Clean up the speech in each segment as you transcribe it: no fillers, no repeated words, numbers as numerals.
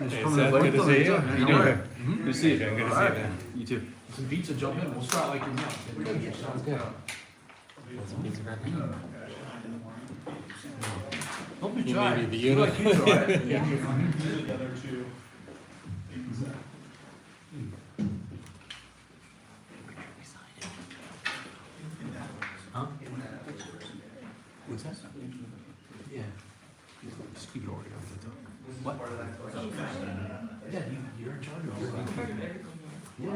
It's good to see you. You doing? Good to see you, Ben. Good to see you, Ben. You too. Some pizza, jump in. We'll start like your meal. Sounds good. Hope you try. Maybe the You unit. like pizza, right? Yeah. The other two. Huh? What's that? Yeah. Just keep it already off the top. What? Yeah, you're in charge of it. Yeah.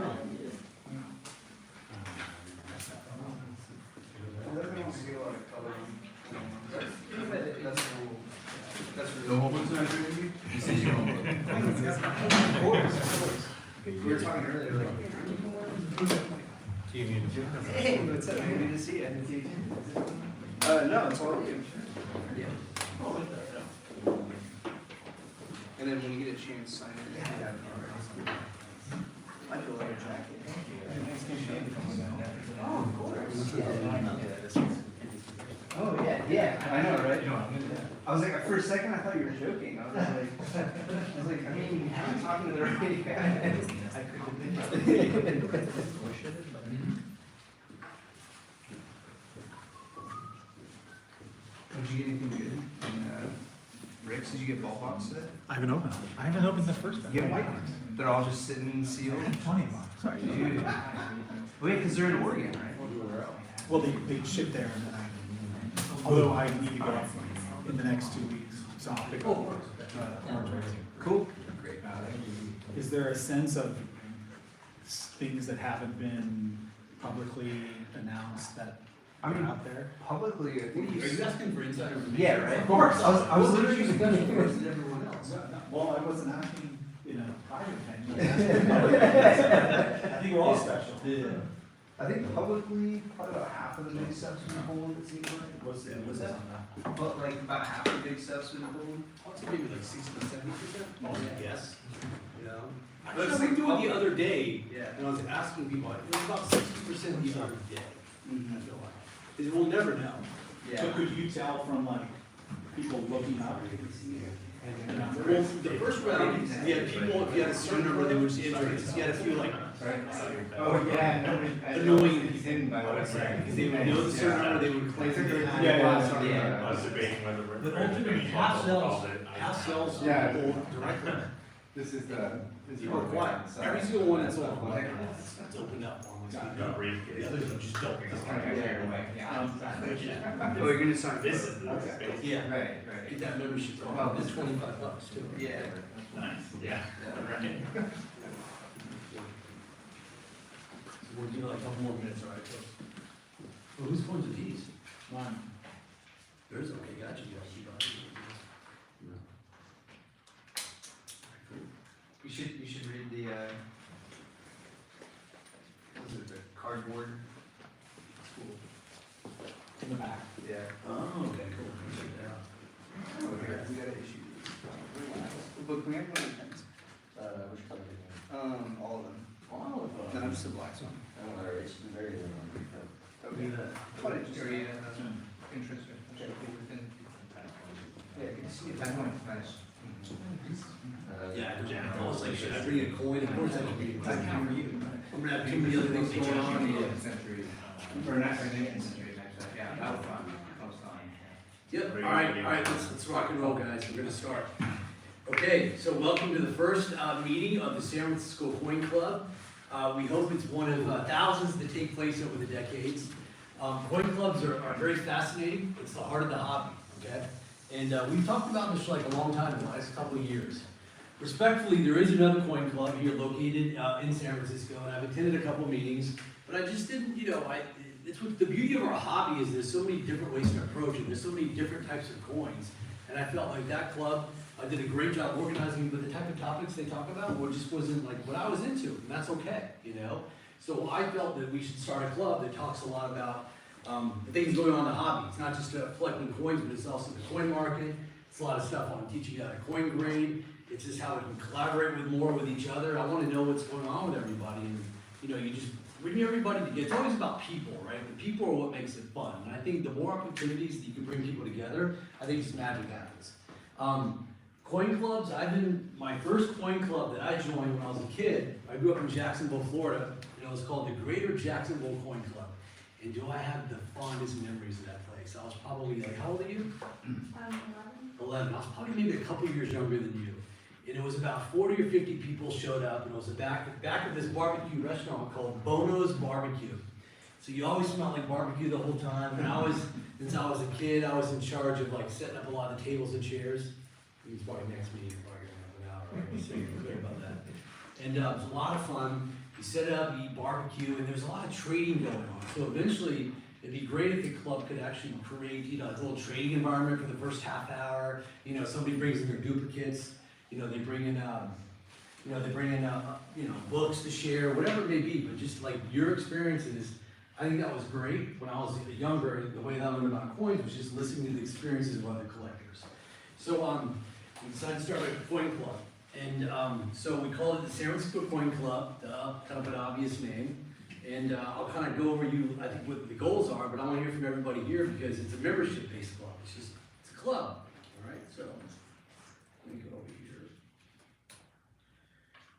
No homework tonight, maybe? You said you won't. Of course. We were talking earlier, like. Hey, what's up? Good to see you. No, it's all you. Yeah. And then when you get a chance, sign it. I feel like a jacket. Oh, of course. Oh, yeah, I know, right? I was like, for a second, I thought you were joking. I was like, I mean, I'm talking to the right guy. I couldn't. Did you get anything good? Rick's, did you get ball box today? I haven't opened the first one. You get white ones. They're all just sitting sealed. 20 of them. Sorry. Dude. Well, yeah, because they're in Oregon, right? Well, they ship there and then although I need to go in the next 2 weeks, so I'll pick up. Cool. Great. Is there a sense of things that haven't been publicly announced that I mean, are out there? publicly, I think. Are you asking for insider information? Yeah, right. Of course. I was literally just gonna do it. Everyone else. Well, I wasn't asking in a private thing. I think we're all special. Yeah. I think publicly, probably about half of the big stuff's been pulled, it seems like. What's that? But like about half the big stuff's been pulled. I'd say maybe like 60-70%. Yes. You know? But But it's we like do it the public. other day, Yeah. and I was asking people, it was about 60% the other day. I Mhm. feel like. Because we'll never know. So Yeah. could you tell from like people looking up? Well, the first round, you had people, if you had a certain number, they would just enter it. You had a few like, Oh, yeah. Annoying. He's in by the way. because they would know the certain number, they would claim that they had. Yeah. I was debating whether. But ultimately, half sells Yeah. people directly. This is the. People are quiet. Every single one that's open, like, it's opened up almost. The others are just don't. Oh, you're gonna sign. This is the Okay. space. Yeah, Right, right. get that membership going. Well, It's $25 too. Yeah. Nice, yeah. Right. We're doing like a couple more minutes, all right? Well, whose phones are these? One. Yours, okay, got you, guys. You should read the, what is it, the cardboard school. In the back. Yeah. Oh, okay, cool. Check that out. We gotta issue these. But can we have one of the pens? Which color do you All of them. All of them. No, just the black one. want? It's very little. Okay. What did you read? Interesting. Okay, within. Yeah, good to see you. Nice. Yeah, I was like, should I bring a coin? Of course I can bring a coin. How are you? I'm gonna have too many other things going on. Century. Or not, or 19th century, actually. Yeah, that was fun. That was fun. Yep, all right, let's rock and roll, guys, we're gonna start. Okay, so welcome to the first meeting of the San Francisco Coin Club. We hope it's one of thousands that take place over the decades. Coin clubs are very fascinating, it's the heart of the hobby, okay? And we've talked about this for like a long time, in the last couple of years. Respectfully, there is another coin club here located in San Francisco, and I've attended a couple meetings, but I just didn't, it's what the beauty of our hobby is there's so many different ways to approach it, there's so many different types of coins, and I felt like that club did a great job organizing, but the type of topics they talk about just wasn't like what I was into, and that's okay, So I felt that we should start a club that talks a lot about the things going on in the hobby. It's not just collecting coins, but it's also the coin market. It's a lot of stuff on teaching you how to coin grade. It's just how we can collaborate with each other. I want to know what's going on with everybody, and you just bring everybody together. It's always about people, right? The people are what makes it fun. And I think the more opportunities that you can bring people together, I think just magic happens. Coin clubs, my first coin club that I joined when I was a kid, I grew up in Jacksonville, Florida, and it was called the Greater Jacksonville Coin Club. And do I have the fondest memories of that place? I was probably like, how old are you? 11. I was probably maybe a couple years younger than you. And it was about 40 or 50 people showed up, and it was the back of this barbecue restaurant called Bono's Barbecue. So you always smelled like barbecue the whole time. And since I was a kid, I was in charge of like setting up a lot of the tables and chairs. It's probably next meeting, probably gonna have an hour, right? So you're clear about that. And it was a lot of fun. You set up, you eat barbecue, and there's a lot of trading going on. So eventually, it'd be great if the club could actually create, a little trading environment for the first half hour. Somebody brings in their duplicates. They bring in, books to share, whatever it may be. But just like your experiences, I think that was great when I was younger. The way that I learned about coins was just listening to the experiences of other collectors. So we decided to start a coin club. And so we called it the San Francisco Coin Club, kind of an obvious name. And I'll kind of go over I think what the goals are, but I want to hear from everybody here because it's a membership-based club. It's a club, all right? So let me go over here.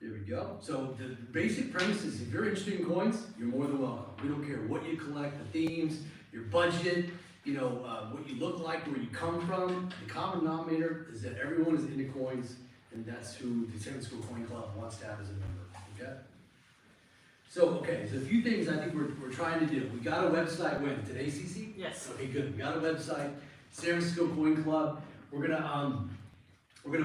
There we go. So the basic premise is if you're interested in coins, you're more than welcome. We don't care what you collect, the themes, your budget, what you look like, where you come from. The common denominator is that everyone is into coins, and that's who the San Francisco Coin Club wants to have as a member, okay? So a few things I think we're trying to do. We got a website when? Today, Cece? Yes. Okay, good. We got a website, San Francisco Coin Club. We're gonna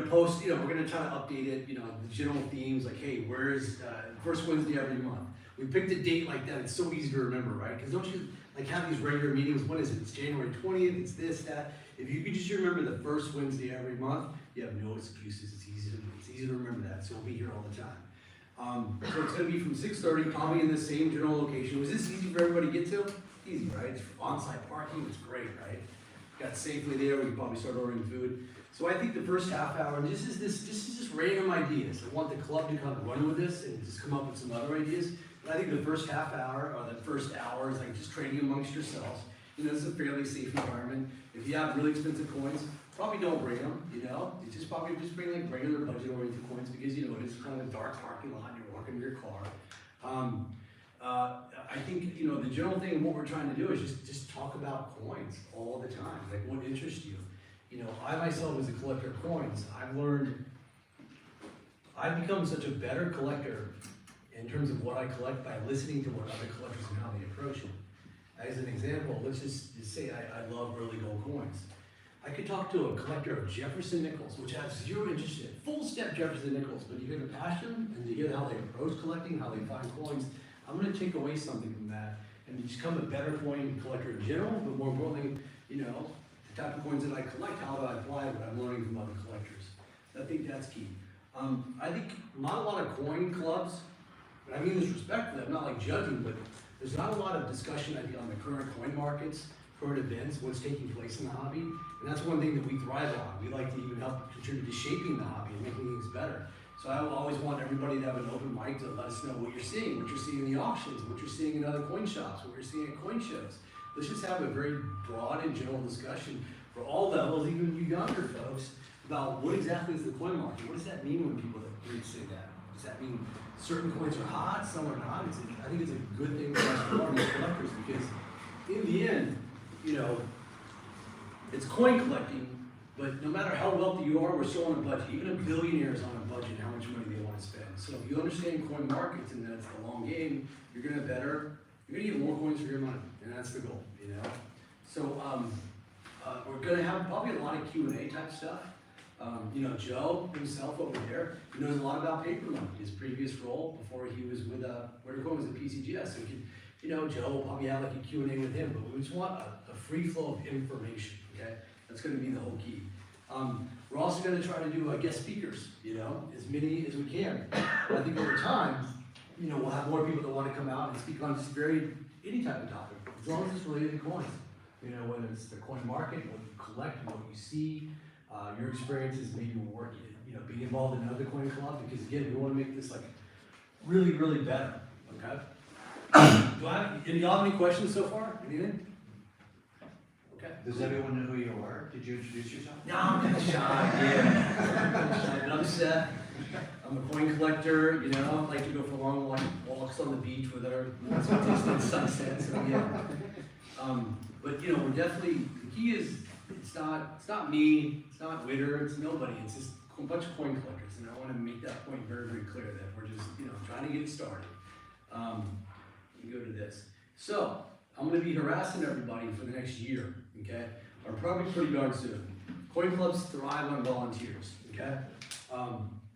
post, we're gonna try to update it, the general themes, like, hey, where's first Wednesday every month? We picked a date like that, it's so easy to remember, right? Because don't you have these regular meetings? What is it? It's January 20th, it's this, that. If you could just remember the first Wednesday every month, you have no excuses. It's easy to remember that, so we'll be here all the time. So it's gonna be from 6:30, probably in the same general location. Was this easy for everybody to get to? Easy, right? It's on-site parking, it's great, right? Got safely there, we can probably start ordering food. So I think the first half hour, and this is just random ideas. I want the club to kind of run with this and just come up with some other ideas. But I think the first half hour or the first hour is like just trading amongst yourselves. This is a fairly safe environment. If you have really expensive coins, probably don't bring them, You just probably bring like regular budget-oriented coins because, it's kind of a dark parking lot and you're walking to your car. I think, the general thing and what we're trying to do is just talk about coins all the time. Like what interests you. I myself as a collector of coins, I've become such a better collector in terms of what I collect by listening to what other collectors and how they approach it. As an example, let's just say I love early gold coins. I could talk to a collector of Jefferson nickels, which has zero interest in full step Jefferson nickels, but you hear the passion and you hear how they approach collecting, how they find coins. I'm going to take away something from that and become a better coin collector in general, but more importantly, the type of coins that I collect, how do I apply what I'm learning from other collectors. I think that's key. I think not a lot of coin clubs, and I mean this respectfully, I'm not like judging, but there's not a lot of discussion, I think, on the current coin markets, current events, what's taking place in the hobby. And that's one thing that we thrive on. We like to even help contribute to shaping the hobby and making things better. So I always want everybody to have an open mic to let us know what you're seeing in the auctions, what you're seeing in other coin shops, what you're seeing at coin shows. Let's just have a very broad and general discussion for all levels, even you younger folks, about what exactly is the coin market. What does that mean when people say that? Does that mean certain coins are hot, some are not? I think it's a good thing for us to learn as collectors because in the end, it's coin collecting, but no matter how wealthy you are, we're still on a budget. Even a billionaire is on a budget how much money they want to spend. So if you understand coin markets and that it's a long game, you're gonna get more coins for your money, and that's the goal, So we're gonna have probably a lot of Q&A type stuff. Joe himself over there, he knows a lot about paper money. His previous role before he was with Witter Coin was at PCGS. So Joe will probably have like a Q&A with him, but we just want a free flow of information. Okay, that's going to be the whole key. We're also going to try to do guest speakers. As many as we can. But I think over time, we'll have more people that want to come out and speak on just any type of topic, as long as it's related to coins. Whether it's the coin market, what you collect, what you see. Your experiences, maybe work, being involved in another coin club, because again, we want to make this like really, really better. Okay. Do y'all have any questions so far? Anything? Okay? Does everyone know who you are? Did you introduce yourself? No, I'm kind of shy, yeah. I'm kinda shy, but I'm Seth. I'm a coin collector, you know, I like to go for long walks on the beach with our distant sunsets, so yeah. But you know, we're definitely, the key is, it's not me, it's not Witter, it's nobody, it's just a bunch of coin collectors, and I wanna make that point very, very clear, that we're just, you know, trying to get started. Let me go to this. So, I'm gonna be harassing everybody for the next year, okay? Or probably pretty darn soon. Coin clubs thrive on volunteers, okay?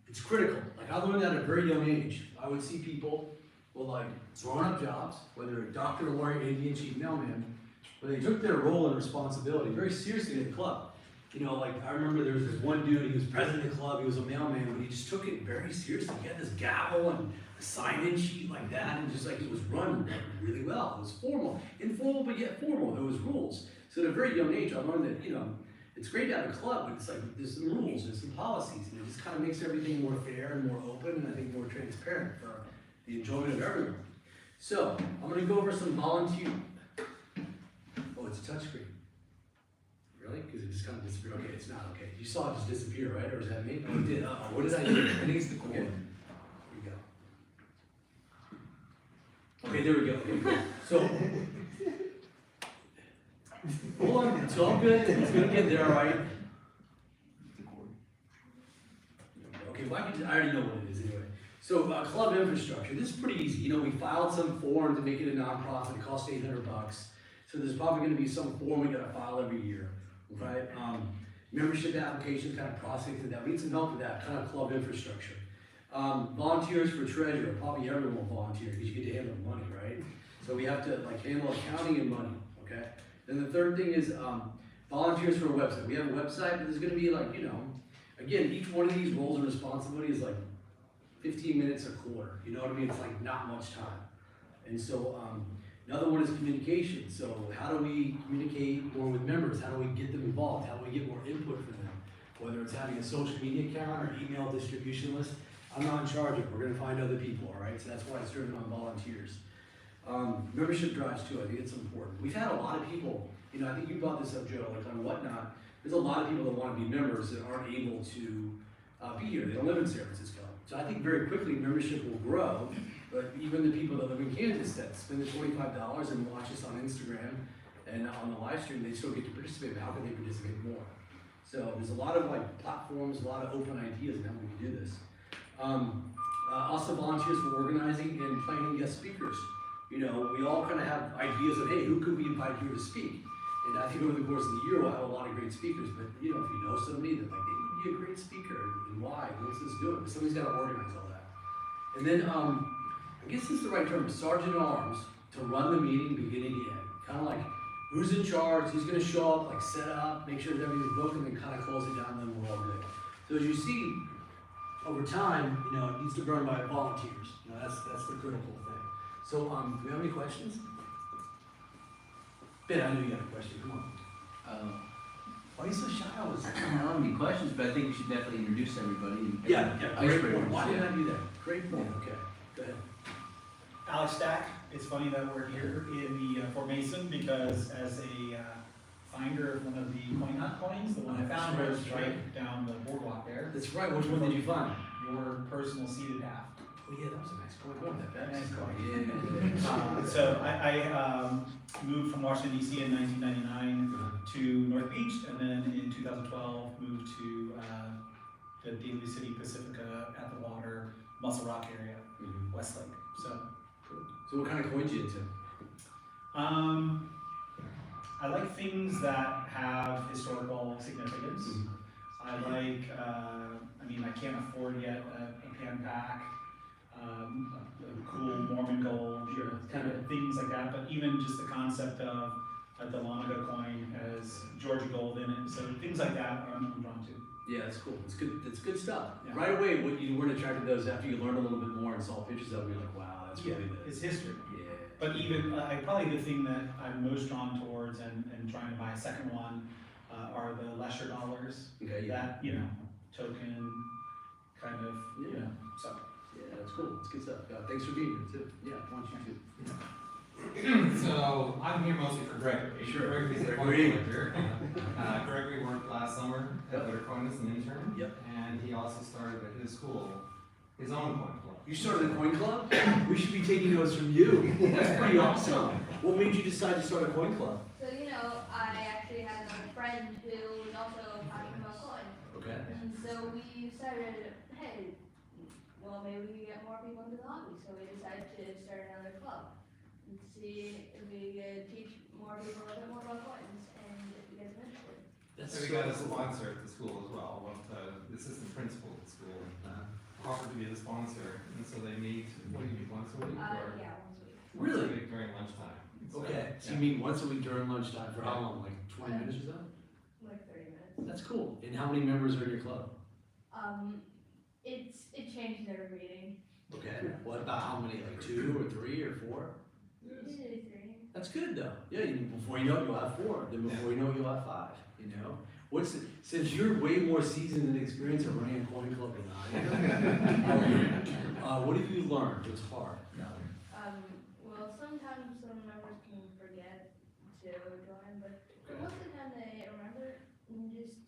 It's critical. Like, I learned that at a very young age. I would see people with like grown-up jobs, whether a doctor, lawyer, Indian chief, mailman, but they took their role and responsibility very seriously at the club. You know, like, I remember there was this one dude, he was president of the club, he was a mailman, but he just took it very seriously. He had this gavel and a sign-in sheet like that, and just like, it was run really well. It was formal. Informal, but yet formal. There was rules. So at a very young age, I learned that, you know, it's great to have a club, but it's like, there's some rules, there's some policies, and it just kind of makes everything more fair and more open, and I think more transparent for the enjoyment of everyone. So, I'm gonna go over some volunteer. Oh, it's a touchscreen. Really? Because it just kind of disappeared. Okay, it's not okay. You saw it just disappear, right? Or is that me? Oh, it did. What did I do? I think it's the cord. Okay. Here we go. Okay, there we go. Okay, cool. So, hold on. It's all good. It's gonna get there, all right? Okay, well, I already know what it is anyway. So, club infrastructure. This is pretty easy. You know, we filed some form to make it a nonprofit. It cost $800. So there's probably going to be some form we got to file every year, right? Membership applications, kind of processing that. We need some help with that kind of club infrastructure. Volunteers for treasurer. Probably everyone will volunteer because you get to handle money, right? So we have to like handle accounting and money, okay? Then the third thing is volunteers for a website. We have a website, but there's going to be like, you know, again, each one of these roles and responsibility is like 15 minutes a quarter. You know what I mean? It's like not much time. And so another one is communication. So how do we communicate more with members? How do we get them involved? How do we get more input from them? Whether it's having a social media account or email distribution list, I'm not in charge of it. We're going to find other people, all right? So that's why it's driven on volunteers. Membership drives too, I think it's important. We've had a lot of people, you know, I think you brought this up, Joe, like on Whatnot, there's a lot of people that want to be members that aren't able to be here. They don't live in San Francisco. So I think very quickly membership will grow, but even the people that live in Kansas that spend the $25 and watch us on Instagram and on the live stream, they still get to participate, but how can they participate more? So there's a lot of like platforms, a lot of open ideas on how we can do this. Also volunteers for organizing and planning guest speakers. You know, we all kind of have ideas of, hey, who could we invite here to speak? And I think over the course of the year, we'll have a lot of great speakers, but you know, if you know somebody that like, they would be a great speaker, and why, what's this doing? But somebody's got to organize all that. And then, I guess this is the right term, sergeant at arms, to run the meeting beginning to end. Kind of like, who's in charge, who's gonna show up, like set up, make sure that everything's broken, then kind of close it down, then we're all good. So as you see, over time, you know, it needs to be run by volunteers. You know, that's the critical thing. So, do we have any questions? Ben, I know you have a question, come on. Why are you so shy? I don't have any questions, but I think we should definitely introduce everybody. And Yeah, great icebreakers, point. Why did yeah. I do that? Great point, okay, go ahead. Alex Stack, it's funny that we're here in the Fort Mason because as a finder of one of the coin hunt coins, the one I found was right down the boardwalk there. That's right, which one did you find? Your personal seated half. Oh yeah, that was a nice coin, wasn't that bad? Nice coin. Yeah. So I moved from Washington DC in 1999 to North Beach, and then in 2012 moved to the Daly City Pacifica at the water, Muscle Rock area, Westlake. So what kind of coins you into? I like things that have historical significance. I like, I mean, I can't afford yet a pan pack, a cool Mormon gold, kind of things like that, but even just the concept of a Delamago coin has Georgia gold in it, so things like that I'm drawn to. Yeah, that's cool. It's good. It's good stuff. Yeah. Right away, what you weren't attracted to those after you learned a little bit more and saw pictures of them, you're like, wow, that's really good. It's history. Yeah. But even, probably the thing that I'm most drawn towards and trying to buy a second one are the lesser dollars. Okay. Yeah. That, you know, token kind of, you know, so. Yeah, that's cool. It's good stuff. Thanks for being here too. Yeah, I want you to. So I'm here mostly for Gregory. Sure. Gregory's a Gregory. coin collector. Gregory worked last summer at Witter Coin as an intern. Yep. And he also started at his school his own coin club. You started a coin club? We should be taking notes from you. That's pretty awesome. What made you decide to start a coin club? So, I actually had a friend who was also talking about coins. Okay. And so we decided, hey, well, maybe we can get more people into the hobby. So we decided to start another club and see if we could teach more people a bit more about coins and get them interested. That's So we got a sponsor at the school as well. One of the assistant principal at the school offered to be the sponsor. And so they meet, what do you meet, once a week? Or Yeah, once a week. once a Really? week during lunchtime. So, Okay, so yeah. you meet once a week during lunchtime for how long? Like 20 minutes or so? Like 30 minutes. That's cool. And how many members are in your club? It changes every meeting. Okay. What about how many? Like 2 or 3 or 4? Usually 3. That's good though. Yeah, before you know it, you'll have 4. Then before you know it, you'll have 5. Since you're way more seasoned and experienced at running a coin club than I am, what have you learned? What's hard? Well, sometimes some members can forget to join, but most of the time they remember and just,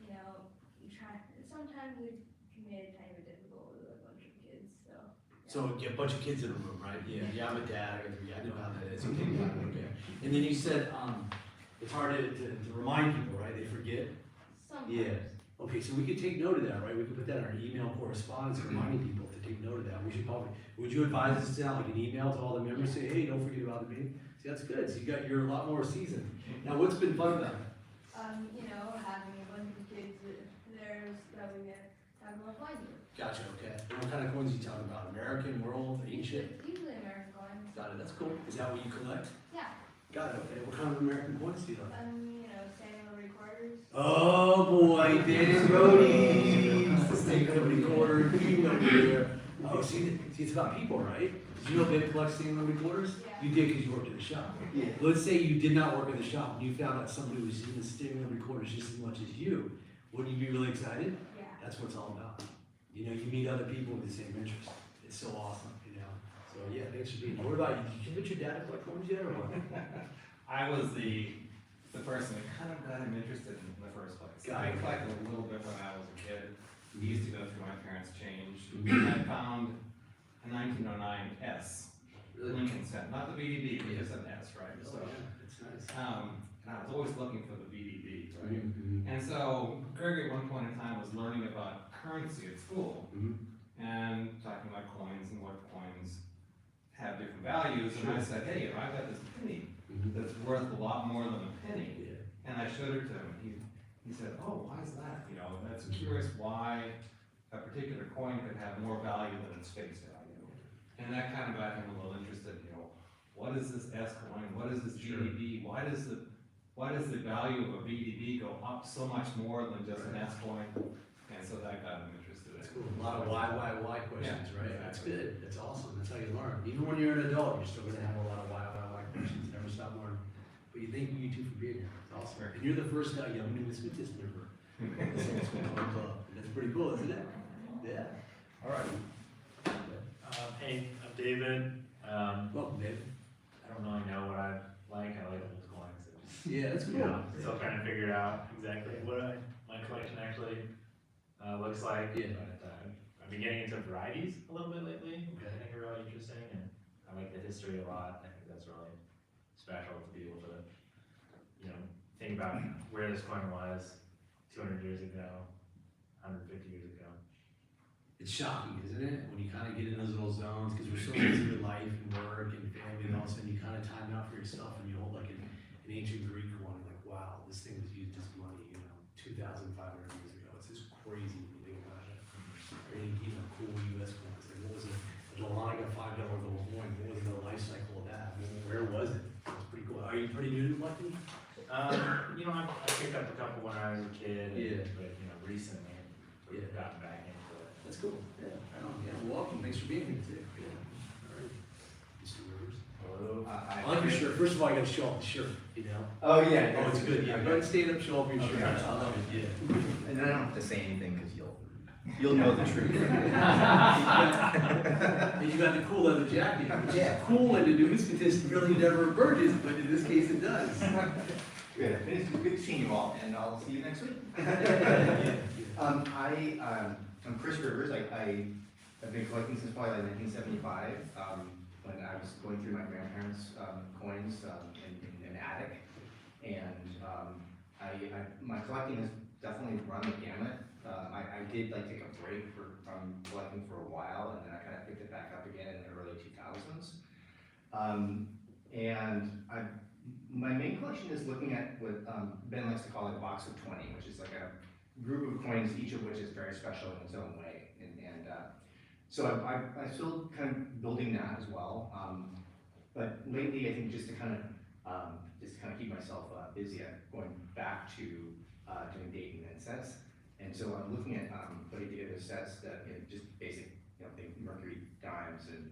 try. Sometimes it can be a tiny bit difficult with a bunch of kids, so. So get a bunch of kids in a room, right? Yeah, I'm a dad. I know how that is. Okay. And then you said it's hard to remind people, right? They forget. Sometimes. Yeah. Okay, so we could take note of that, right? We could put that in our email correspondence, reminding people to take note of that. Would you advise us to send out like an email to all the members, say, hey, don't forget about the meeting? See, that's good. So you're a lot more seasoned. Now, what's been fun about it? Having a bunch of kids there that we have more fun with. Gotcha, okay. And what kind of coins are you talking about? American, world, ancient? Usually American coins. Got it, that's cool. Is that what you collect? Yeah. Got it, okay. What kind of American coins do you like? Standing over quarters. Oh boy, Dan Brody's the state company quarter, king over there. Oh, see, it's about people, right? Did you know Ben collects state company quarters? Yeah. You did because you worked at the shop. Yeah. Let's say you did not work at the shop and you found out somebody was in the state company quarters just as much as you. Wouldn't you be really excited? Yeah. That's what it's all about. You meet other people with the same interest. It's so awesome, So yeah, thanks for being here. What about you? Did you get your dad to collect coins yet or what? I was the person that kind of got him interested in the first place. Got I it. collected a little bit when I was a kid. We used to go through my parents' change. I found a 1909 S, Lincoln cent, not the VDB, but just an S, right? Oh, So, yeah, it's nice. and I was always looking for the VDB, right? Mhm. And so Gregory at one point in time was learning about currency at school Mhm. and talking about coins and what coins have different values. And I said, hey, I've got this penny Mhm. that's worth a lot more than a penny. Yeah. And I showed it to him. He said, oh, why is that? And that's curious why a particular coin could have more value than its face value. And that kind of got him a little interested, what is this S coin? What is this VDB? Why does the value of a VDB go up so much more than just an S coin? And so that got him interested. That's cool. A lot of why questions, Yeah, right? exactly. That's good. That's awesome. That's how you learn. Even when you're an adult, you're still gonna have a lot of why questions. Never stop learning. But thank you two for being here. It's awesome. And you're the first young numismatist member. That's pretty cool, isn't it? Yeah. All right. Hey, I'm David. Welcome, David. I don't really know what I like. I like old coins. Yeah, that's cool. Still trying to figure out exactly what my collection actually looks like. Yeah. But I've been getting into varieties a little bit lately. Okay. I think are really interesting, and I like the history a lot. I think that's really special to be able to, think about where this coin was 200 years ago, 150 years ago. It's shocking, isn't it? When you kind of get in those little zones, because we're so busy with life and work and family, and all of a sudden you kind of time out for yourself and you hold like an ancient Greek one, and like, wow, this thing was used as money, 2,500 years ago. It's just crazy when you think about it. Or even cool U.S. ones. Like, what was it? A Delana $5 gold coin. What was the life cycle of that? Where was it? It's pretty cool. Are you pretty new to collecting? I picked up a couple when I was a kid. Yeah. But recently, Yeah. gotten back into it. That's cool. Yeah. I don't know. Yeah. Welcome. Thanks for being here too. Yeah. All right. Mr. Rivers. Hello. I like your shirt. First of all, I got to show off the shirt. Oh, yeah. Oh, it's good. Yeah. Go ahead and stand up, show off your shirt. Okay. I love it. Yeah. And I don't have to say anything because you'll know the truth. And you got the cool leather jacket, which is cool in the numismatist really never emerges, but in this case it does. Good, it's good seeing you all, and I'll see you next week. I'm Chris Rivers. I've been collecting since probably like 1975, when I was going through my grandparents' coins in an attic. And my collecting has definitely run the gamut. I did like take a break from collecting for a while, and then I kind of picked it back up again in the early 2000s. My main collection is looking at what Ben likes to call a box of 20, which is like a group of coins, each of which is very special in its own way. So I'm still kind of building that as well. But lately, I think just to kind of keep myself busy, I'm going back to doing dating and sets. And so I'm looking at putting together sets that just basic, think Mercury dimes and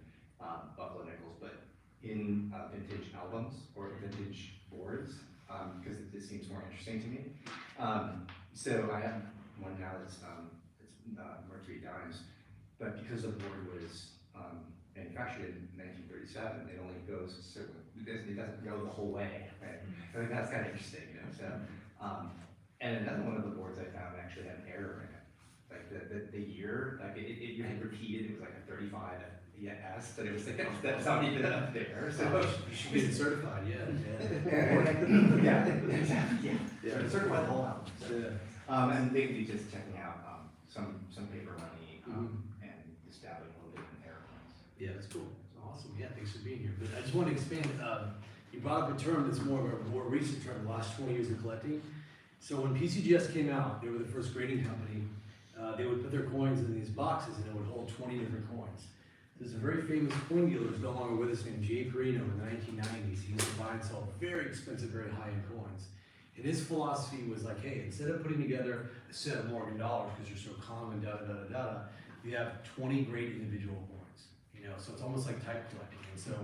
buffalo nickels, but in vintage albums or vintage boards, because it seems more interesting to me. So I have one now that's Mercury dimes, but because the board was manufactured in 1937, it only goes it doesn't go the whole way. Right? I think that's kind of interesting, So, and another one of the boards I found actually had an error in it, like the year, like it had repeated. It was like a 35 S, but it was like that's not even up there. So You should get it certified, yeah. yeah, exactly. Yeah, certified the whole house. So, and maybe just checking out some paper money and establishing a little bit in airplanes. Yeah, that's cool. That's awesome. Yeah, thanks for being here. But I just want to expand. You brought up a term that's more of a more recent term, the last 20 years of collecting. So when PCGS came out, they were the first grading company. They would put their coins in these boxes and it would hold 20 different coins. There's a very famous coin dealer who's no longer with us named Jay Perino in the 1990s. He used to buy and sell very expensive, very high-end coins. And his philosophy was like, hey, instead of putting together a set of Morgan dollars because you're so common, you have 20 great individual coins. So it's almost like type collecting. And so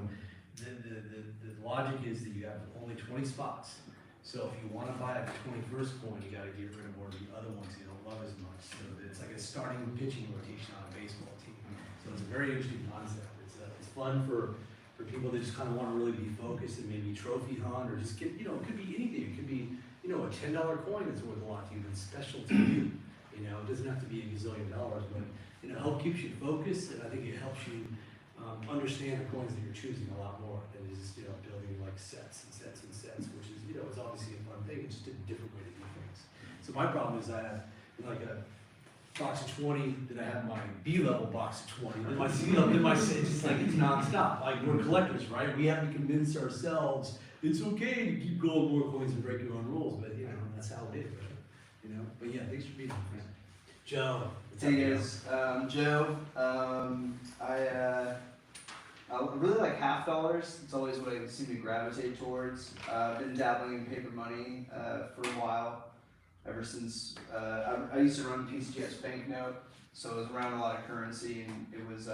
the logic is that you have only 20 spots. So if you want to buy a 21st coin, you got to get rid of more of the other ones you don't love as much. So it's like a starting pitching rotation on a baseball team. So it's a very interesting concept. It's fun for people that just kind of want to really be focused and maybe trophy hunt or just get, it could be anything. It could be, a $10 coin that's worth a lot to you, but special to you. It doesn't have to be a gazillion dollars, but it keeps you focused, and I think it helps you understand the coins that you're choosing a lot more than just, building like sets and sets and sets, which is, it's obviously a fun thing. It's just a different way to do things. So my problem is I have like a box of 20, then I have my B-level box of 20, then my C-level, then my set, just like it's nonstop. Like we're collectors, right? We have to convince ourselves it's okay to keep going more coins and break your own rules, but that's how it is, right? But yeah, thanks for being here. Joe. Hey guys, Joe. I really like half dollars. It's always what I seem to gravitate towards. Been dabbling in paper money for a while. Ever since I used to run PCGS banknote, so I was around a lot of currency, and it was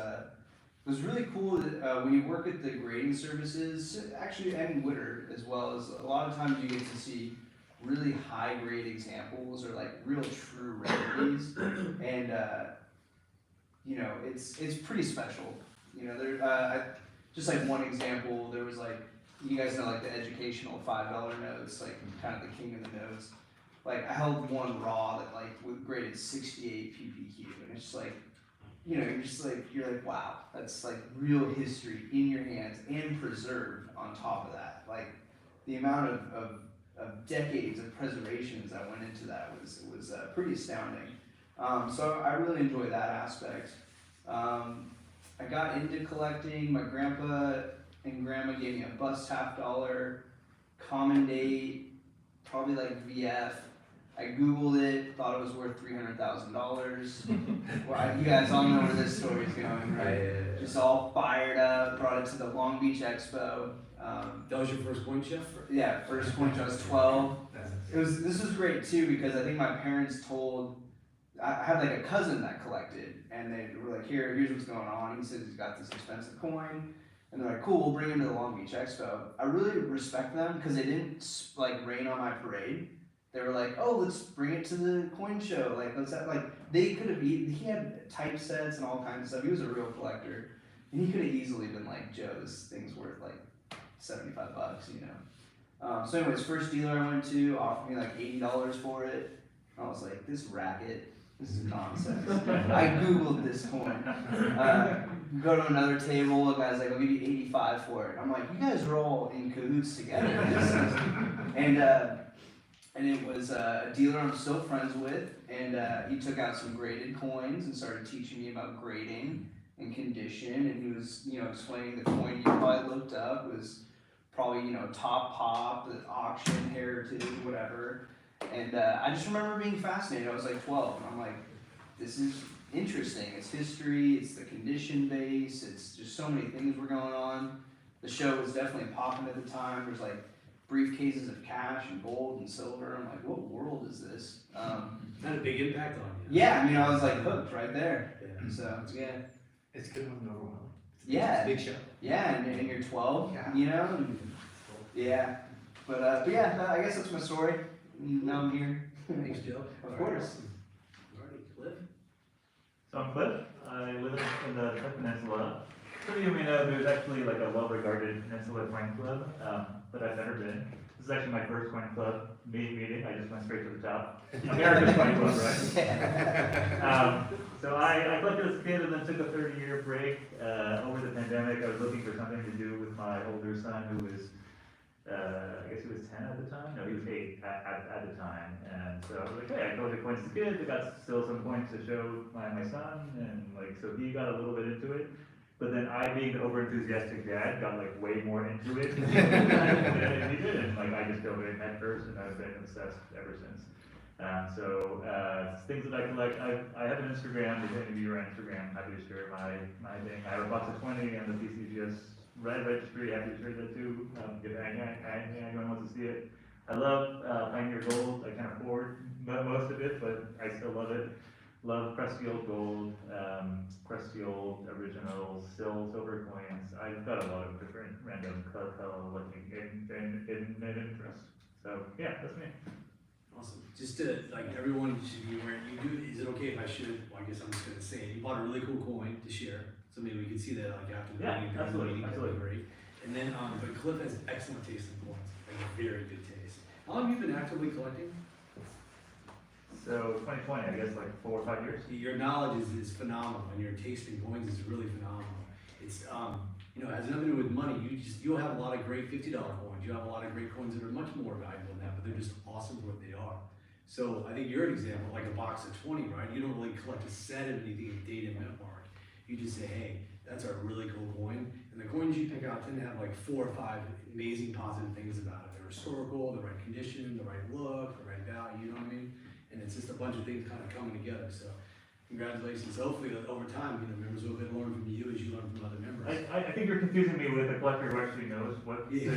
really cool that when you work at the grading services, actually, and Witter as well, as a lot of times you get to see really high grade examples or like real true rarities, and it's pretty special. Just like one example, there was like, you guys know like the educational $5 notes, like kind of the king of the notes. Like I held one raw that like graded 68 PPQ, and it's just like, you're like, wow, that's like real history in your hands and preserved on top of that. Like the amount of decades of preservations that went into that was pretty astounding. So I really enjoy that aspect. I got into collecting. My grandpa and grandma gave me a bust $50, common date, probably like VF. I Googled it, thought it was worth $300,000. Well, you guys all know where this story is going, right? Just all fired up, brought it to the Long Beach Expo. That was your first coin show? Yeah, first coin show. I was 12. This was great too, because I think my parents I had like a cousin that collected, and they were like, here's what's going on. He says he's got this expensive coin, and they're like, cool, we'll bring him to the Long Beach Expo. I really respect them because they didn't like rain on my parade. They were like, oh, let's bring it to the coin show. Like, let's have, like, they could have he had typesets and all kinds of stuff. He was a real collector. and he could have easily been like, Joe, this thing's worth like $75, you know. So anyways, first dealer I went to offered me like $80 for it. I was like, this racket, this is nonsense. I Googled this coin. Go to another table, the guy's like, I'll give you 85 for it. I'm like, you guys are all in cahoots together. And it was a dealer I'm still friends with, and he took out some graded coins and started teaching me about grading and condition, and he was, you know, explaining the coin you probably looked up was probably, you know, top pop, the auction, heritage, whatever. And I just remember being fascinated. I was like 12, and I'm like, this is interesting. It's history, it's the condition base, it's just so many things were going on. The show was definitely popping at the time. There's like briefcases of cash and gold and silver. I'm like, what world is this? Had a big impact on you. Yeah, I mean, I was like hooked right there. Yeah. So yeah, It's good when it's overwhelming. yeah, It's a big show. yeah, and you're 12, Yeah. you know, and yeah. But yeah, I guess that's my story. Now I'm here. Thanks, Joe. Of course. Alrighty, Cliff? So I'm Cliff. I live in the Cliff Peninsula. Some of you may know there's actually like a well-regarded Peninsula Coin Club, but I've never been. This is actually my first coin club meeting. I just went straight to the top. America's Coin Club, right? So I collected as a kid and then took a 30-year break. Over the pandemic, I was looking for something to do with my older son who was, I guess he was 10 at the time? No, he was 8 at the time. And so I was like, hey, I collected coins as a kid. I got still some coins to show my son. And like, so he got a little bit into it. But then I, being the over-enthusiastic dad, got like way more into it than he did. And like, I just dove in head first and I've been obsessed ever since. Things that I collect, I have an Instagram. If any of you are on Instagram, I'm happy to share my thing. I have a box of 20 and the PCGS Red Registry, happy to share that too. If anyone wants to see it. I love Pioneer Gold. I can't afford most of it, but I still love it. Love crusty old gold, crusty old original silver coins. I've got a lot of different random collecting and interest. So yeah, that's me. Awesome. Just to, like, everyone should be aware, is it okay if I should, well, I guess I'm just gonna say it, you bought a really cool coin to share, so maybe we can see that, like, after the Yeah, meeting, during the absolutely, meeting, that'd be absolutely. great. And then, but Cliff has excellent taste in coins, like a very good taste. How long have you been actively collecting? So 2020, I guess like 4 or 5 years. Your knowledge is phenomenal, and your taste in coins is really phenomenal. It's, you know, it has nothing to do with money. You'll have a lot of great $50 coins. You have a lot of great coins that are much more valuable than that, but they're just awesome for what they are. So I think you're an example, like a box of 20, right? You don't really collect a set of anything of date and mint mark. You just say, hey, that's a really cool coin. And the coins you pick out tend to have like 4 or 5 amazing positive things about it. They're historical, the right condition, the right look, the right value, you know what I mean? And it's just a bunch of things kind of coming together. So congratulations. Hopefully over time, you know, members will learn from you as you learn from other members. I think you're confusing me with a collector who actually knows what. Yeah.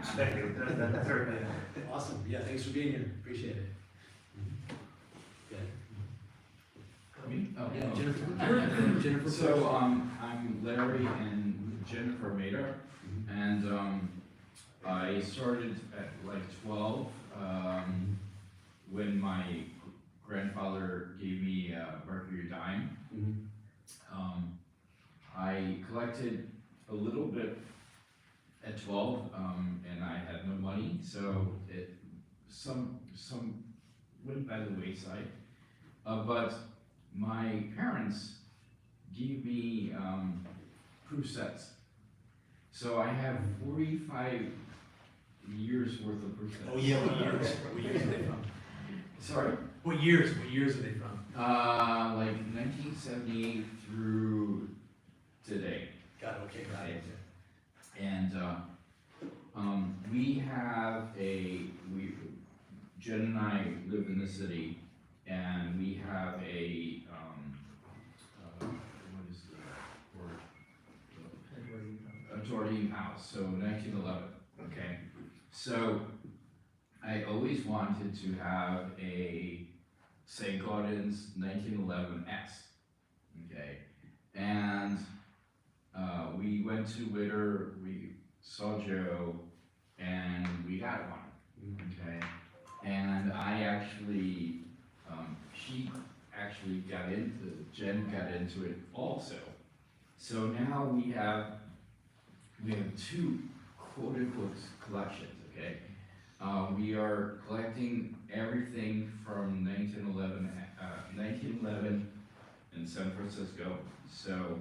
Thank you. That's certainly. Awesome. Yeah, thanks for being here. Appreciate it. Yeah, Jennifer. Jennifer. So, I'm Larry and Jennifer Mader, and I started at like 12 when my grandfather gave me a Mercury dime. I collected a little bit at 12, and I had no money, so some went by the wayside. But my parents gave me proof sets. So I have 45 years worth of proof sets. Oh yeah, what years? What years are they from? Sorry? What years are they from? Like 1978 through today. Got it, okay, got it. And we have Jen and I live in the city, and we have a, what is the word? A Jordan house, so 1911, okay? So I always wanted to have a St. Gaudens 1911 S, okay? And we went to Witter, we saw Joe, and we got one, okay? And I actually, Jen got into it also, So now we have two quote-unquote collections, okay? We are collecting everything from 1911 in San Francisco. So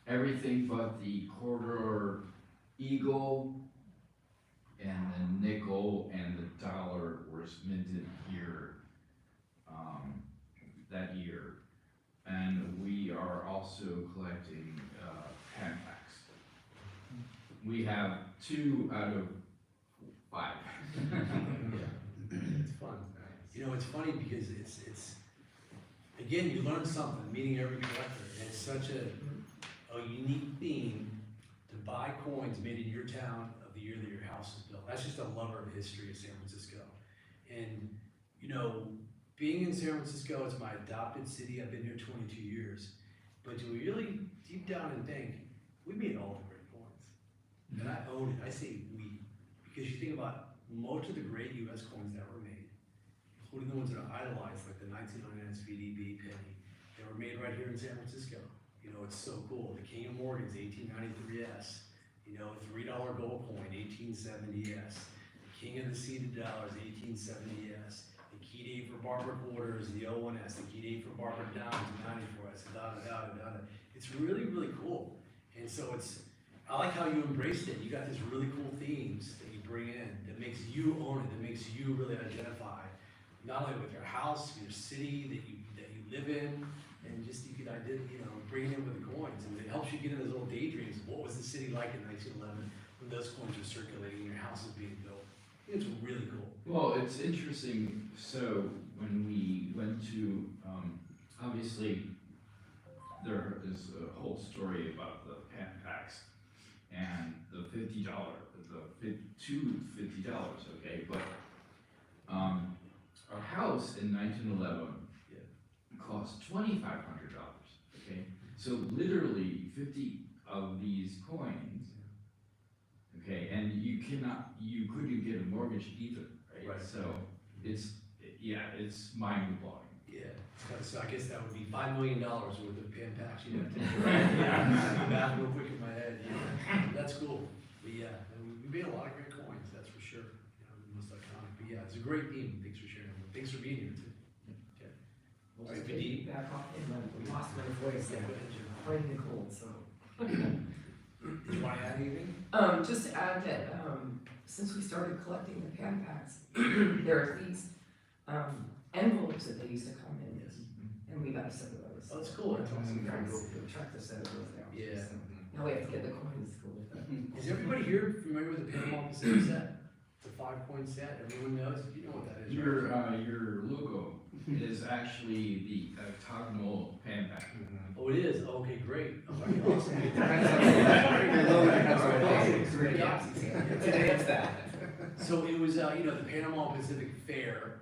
everything but the quarter eagle and the nickel and the dollar was minted here that year. And we are also collecting pen packs. We have 2 out of 5. It's fun. You know, it's funny because it's again, you learn something, meeting every collector, and it's such a unique theme to buy coins made in your town of the year that your house was built. That's just a lover of history of San Francisco. And, you know, being in San Francisco, it's my adopted city. I've been here 22 years. But do we really, deep down and think, we made all the great coins. And I own it. I say we. Because you think about most of the great U.S. coins that were made, including the ones that are idolized, like the 1999 SVDB penny, they were made right here in San Francisco. You know, it's so cool. The King of Morgan's 1893S. You know, $3 gold coin, 1870S. The King of the Seeded Dollars, 1870S. The key date for Barbara Quarters, the 01S. The key date for Barbara Downs, the 94S. It's really, really cool. And so I like how you embraced it. You got these really cool themes that you bring in that makes you own it, that makes you really identify, not only with your house, your city that you live in, and just you could bring it in with the coins, and it helps you get in those little daydreams of what was the city like in 1911 when those coins were circulating and your house was being built. I think it's really cool. Well, it's interesting. So when we went to, obviously, there is a whole story about the pen packs and the $50, two $50, okay? But our house in 1911 cost $2,500, okay? So literally 50 of these coins, okay? And you couldn't get a mortgage either, right? So it's mind-blowing. Yeah, so I guess that would be $5 million worth of pen packs you'd have to do. Yeah, math real quick in my head. Yeah, that's cool. But yeah, we made a lot of great coins, that's for sure. You know, the most iconic. But yeah, it's a great theme. Thanks for sharing. Thanks for being here too. Okay. We'll All right, just Vadim. back off in, we lost my voice there, Go ahead, Jim. fighting the cold, so. Did you want to add anything? Just to add that, since we started collecting the pan packs, there are these, envelopes that they used to come in, Yes. and we got a set of those. Oh, that's cool. That's awesome. We tracked a set of those now. Yeah. So now we have to get the coins to go with that. Is everybody here familiar with the Panama Pacific set? It's a 5-coin set. Everyone knows. You know what that is, right? Your logo is actually the octagonal pan pack. Oh, it is? Oh, okay, great. Oh, okay, awesome. Today it's that. So it was, the Panama Pacific Fair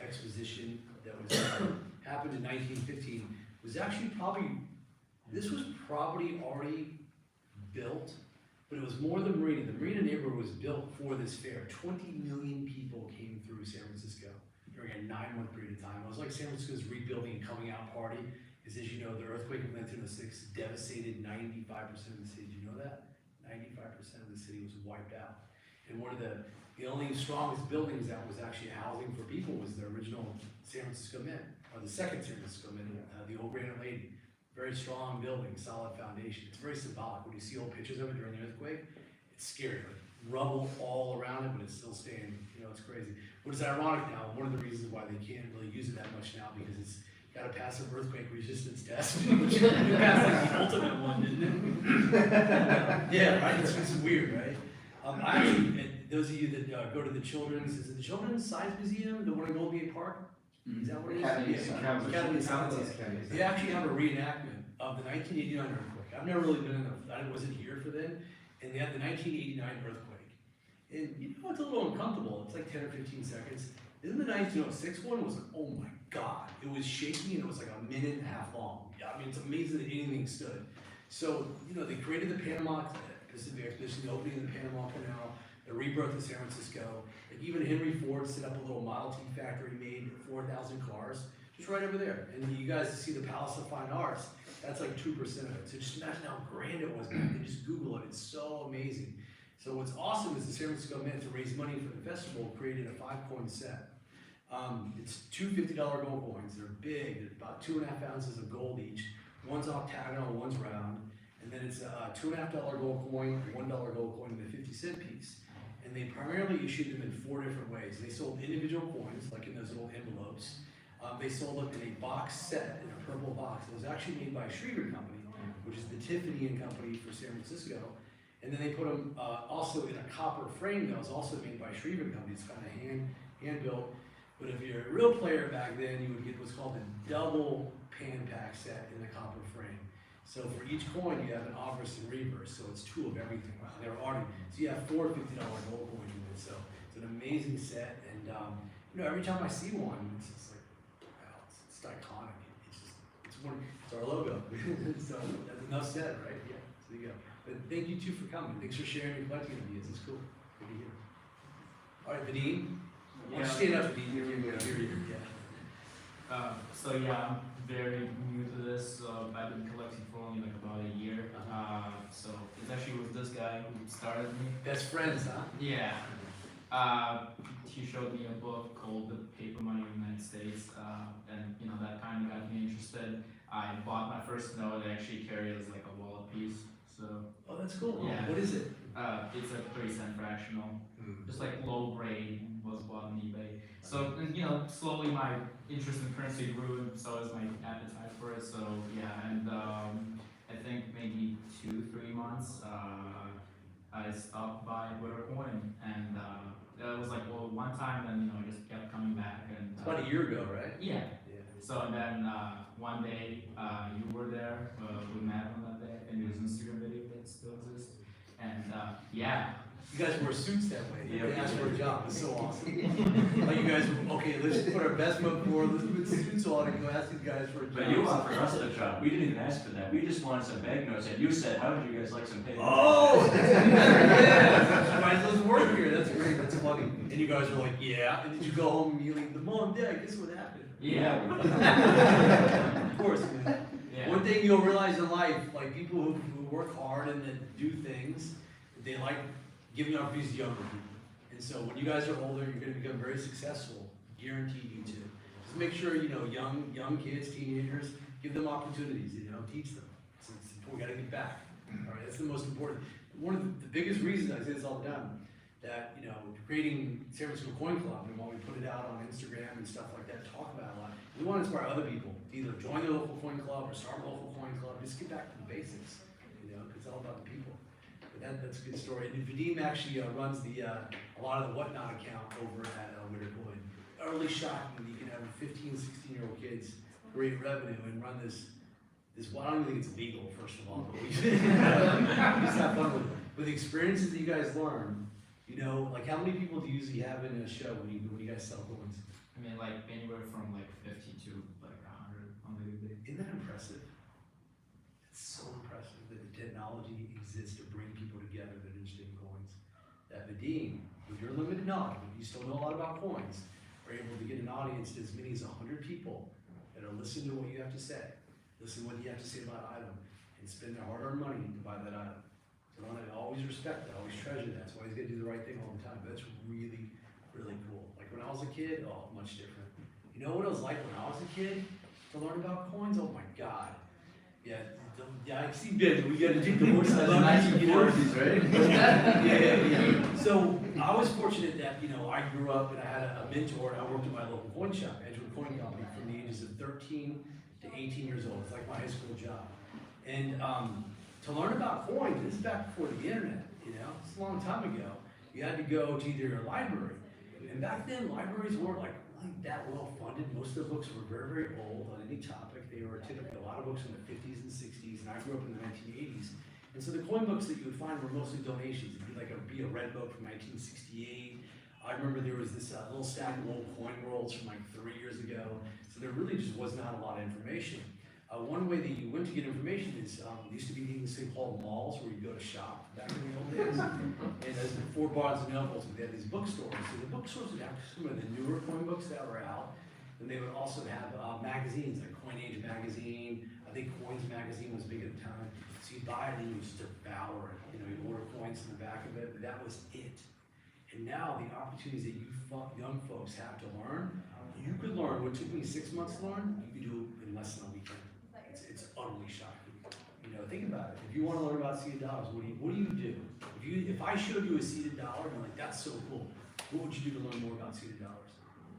exposition that was happened in 1915 was actually this was probably already built, but it was more the marina. The marina neighborhood was built for this fair. 20 million people came through San Francisco during a 9-month period of time. It was like San Francisco's rebuilding and coming out party. As you know, the earthquake of 1906 devastated 95% of the city. Did you know that? 95% of the city was wiped out. And one of the only strongest buildings that was actually housing for people was the original San Francisco Mint, or the second San Francisco Mint, the old Granite Lady. Very strong building, solid foundation. It's very symbolic. When you see old pictures of it during the earthquake, it's scary. Like rubble all around it, but it's still standing. You know, it's crazy. What is ironic now, one of the reasons why they can't really use it that much now, because it's got a passive earthquake resistance test, which passed like the ultimate one, didn't it? Yeah, right? It's weird, right? I actually, those of you that go to the Children's, is it the Children's Science Museum, the one in Gold Gate Park? Is that what it is? Academy of Sciences. They actually have a reenactment of the 1989 earthquake. I've never really been I wasn't here for then, and they had the 1989 earthquake. And you know, it's a little uncomfortable. It's like 10 or 15 seconds. Then the 1906 one was, oh my God, it was shaky and it was like a minute and a half long. I mean, it's amazing that anything stood. So, they created the Panama Pacific Expedition, the opening of the Panama Canal, the rebirth of San Francisco. Like even Henry Ford set up a little Model T factory, made 4,000 cars, just right over there. And you guys see the Palace of Fine Arts. That's like 2% of it. So just imagine how grand it was back then. Just Google it. It's so amazing. So what's awesome is the San Francisco Mint, to raise money for the festival, created a 5-coin set. It's two $50 gold coins. They're big. They're about 2.5 ounces of gold each. One's octagonal, one's round. And then it's a $2.5 gold coin, a $1 gold coin, and a 50-cent piece. And they primarily issued them in 4 different ways. They sold individual coins, like in those little envelopes. They sold them in a box set, in a purple box. It was actually made by Schriever Company, which is the Tiffany and Company for San Francisco. And then they put them also in a copper frame that was also made by Schriever Company. It's kind of hand built. But if you're a real player back then, you would get what's called a double pan pack set in the copper frame. So for each coin, you have an obverse and reverse. So it's 2 of everything. They're already, so you have 4 $50 gold coins in it. So it's an amazing set. And you know, every time I see one, it's just like, wow, it's iconic. It's our logo. So that's enough said, right? Yeah. So there you go. But thank you too for coming. Thanks for sharing your collecting ideas. It's cool. Good to hear. All right, Vadim. Why don't you stand up, Vadim? So yeah, I'm very new to this. I've been collecting for only like about a year. So it actually was this guy who started me. Best friends, huh? Yeah. He showed me a book called The Paper Money of the United States, and you know that kind of got me interested. I bought my first note. I actually carry it as like a wallet piece. So. Oh, that's cool. Yeah. What is it? It's a 3-cent fractional. Just like low grade, was bought on eBay. So, and, you know, slowly my interest in currency grew, and so is my appetite for it. So yeah, and I think maybe 2-3 months, I stopped by Witter Coin, and it was like, well, one time, and you know, I just kept coming back. And it's about a year ago, right? Yeah. So and then one day you were there. We met on that day, and there's an Instagram video that still exists. And yeah. You guys wear suits that way. Yeah. They asked for a job. It's so awesome. Like you guys, okay, let's put our best foot forward. Let's put suits on and go ask these guys for a job. But you offered us a job. We didn't even ask for that. We just wanted some banknotes, and you said, "How would you guys like some paper?" Oh, yeah. That's why those work here. That's great. That's funny. And you guys were like, "Yeah." And did you go home immediately? The mom, Dad, guess what happened? Yeah. Of course, man. Yeah. One thing you'll realize in life, like people who work hard and that do things, they like giving opportunities to younger people. And so when you guys are older, you're going to become very successful. Guaranteed you to. Just make sure, you know, young kids, teenagers, give them opportunities, you know, teach them. So we got to get back. All right, that's the most important. One of the biggest reasons I say this all the time, that, you know, creating San Francisco Coin Club, and while we put it out on Instagram and stuff like that, talk about it a lot, we want to inspire other people to either join the local coin club or start a local coin club. Just get back to the basics, you know, because it's all about the people. But that's a good story. And Vadim actually runs a lot of the Whatnot account over at Witter Coin. Early shocking that you can have 15, 16-year-old kids create revenue and run this. Well, I don't even think it's legal, first of all, but we just have fun with it. With the experiences that you guys learn, you know, like how many people do you usually have in a show when you guys sell coins? I mean, like anywhere from like 50 to like 100 on the good day. Isn't that impressive? It's so impressive that the technology exists to bring people together that are interested in coins. That Vadim, with your limited knowledge, but you still know a lot about coins, are able to get an audience to as many as 100 people that are listening to what you have to say, listen to what you have to say about an item, and spend their hard-earned money to buy that item. So I always respect that, always treasure that. That's why he's got to do the right thing all the time. But that's really, really cool. Like when I was a kid, oh, much different. You know what it was like when I was a kid to learn about coins? Oh my God. Yeah, I see Ben. We got to take the horse. I love 1940s, right? yeah. So I was fortunate that, you know, I grew up and I had a mentor. I worked at my local coin shop, Edgewood Coin Company, from the ages of 13 to 18 years old. It's like my high school job. And to learn about coins, this is back before the internet, you know, it's a long time ago. You had to go to either a library. And back then, libraries weren't like that well funded. Most of the books were very, very old on any topic. They were typically a lot of books in the 50s and 60s, and I grew up in the 1980s. And so the coin books that you would find were mostly donations. It'd be a red book from 1968. I remember there was this little stack of old coin rolls from like 3 years ago. So there really just was not a lot of information. One way that you went to get information is, there used to be these things called malls where you go to shop back in the old days. And there's before Barnes and Nobles, they had these bookstores. So the bookstores would have some of the newer coin books that were out. And they would also have magazines, like Coin Age magazine, think Coins Magazine was big at the time. So you buy it and you just devour it. You know, you order coins in the back of it, but that was it. And now the opportunities that you young folks have to learn, you could learn what took me 6 months to learn, you could do in less than a weekend. It's utterly shocking. You know, think about it. If you want to learn about seeded dollars, what do you do? If I showed you a seeded dollar, and I'm like, that's so cool. What would you do to learn more about seeded dollars?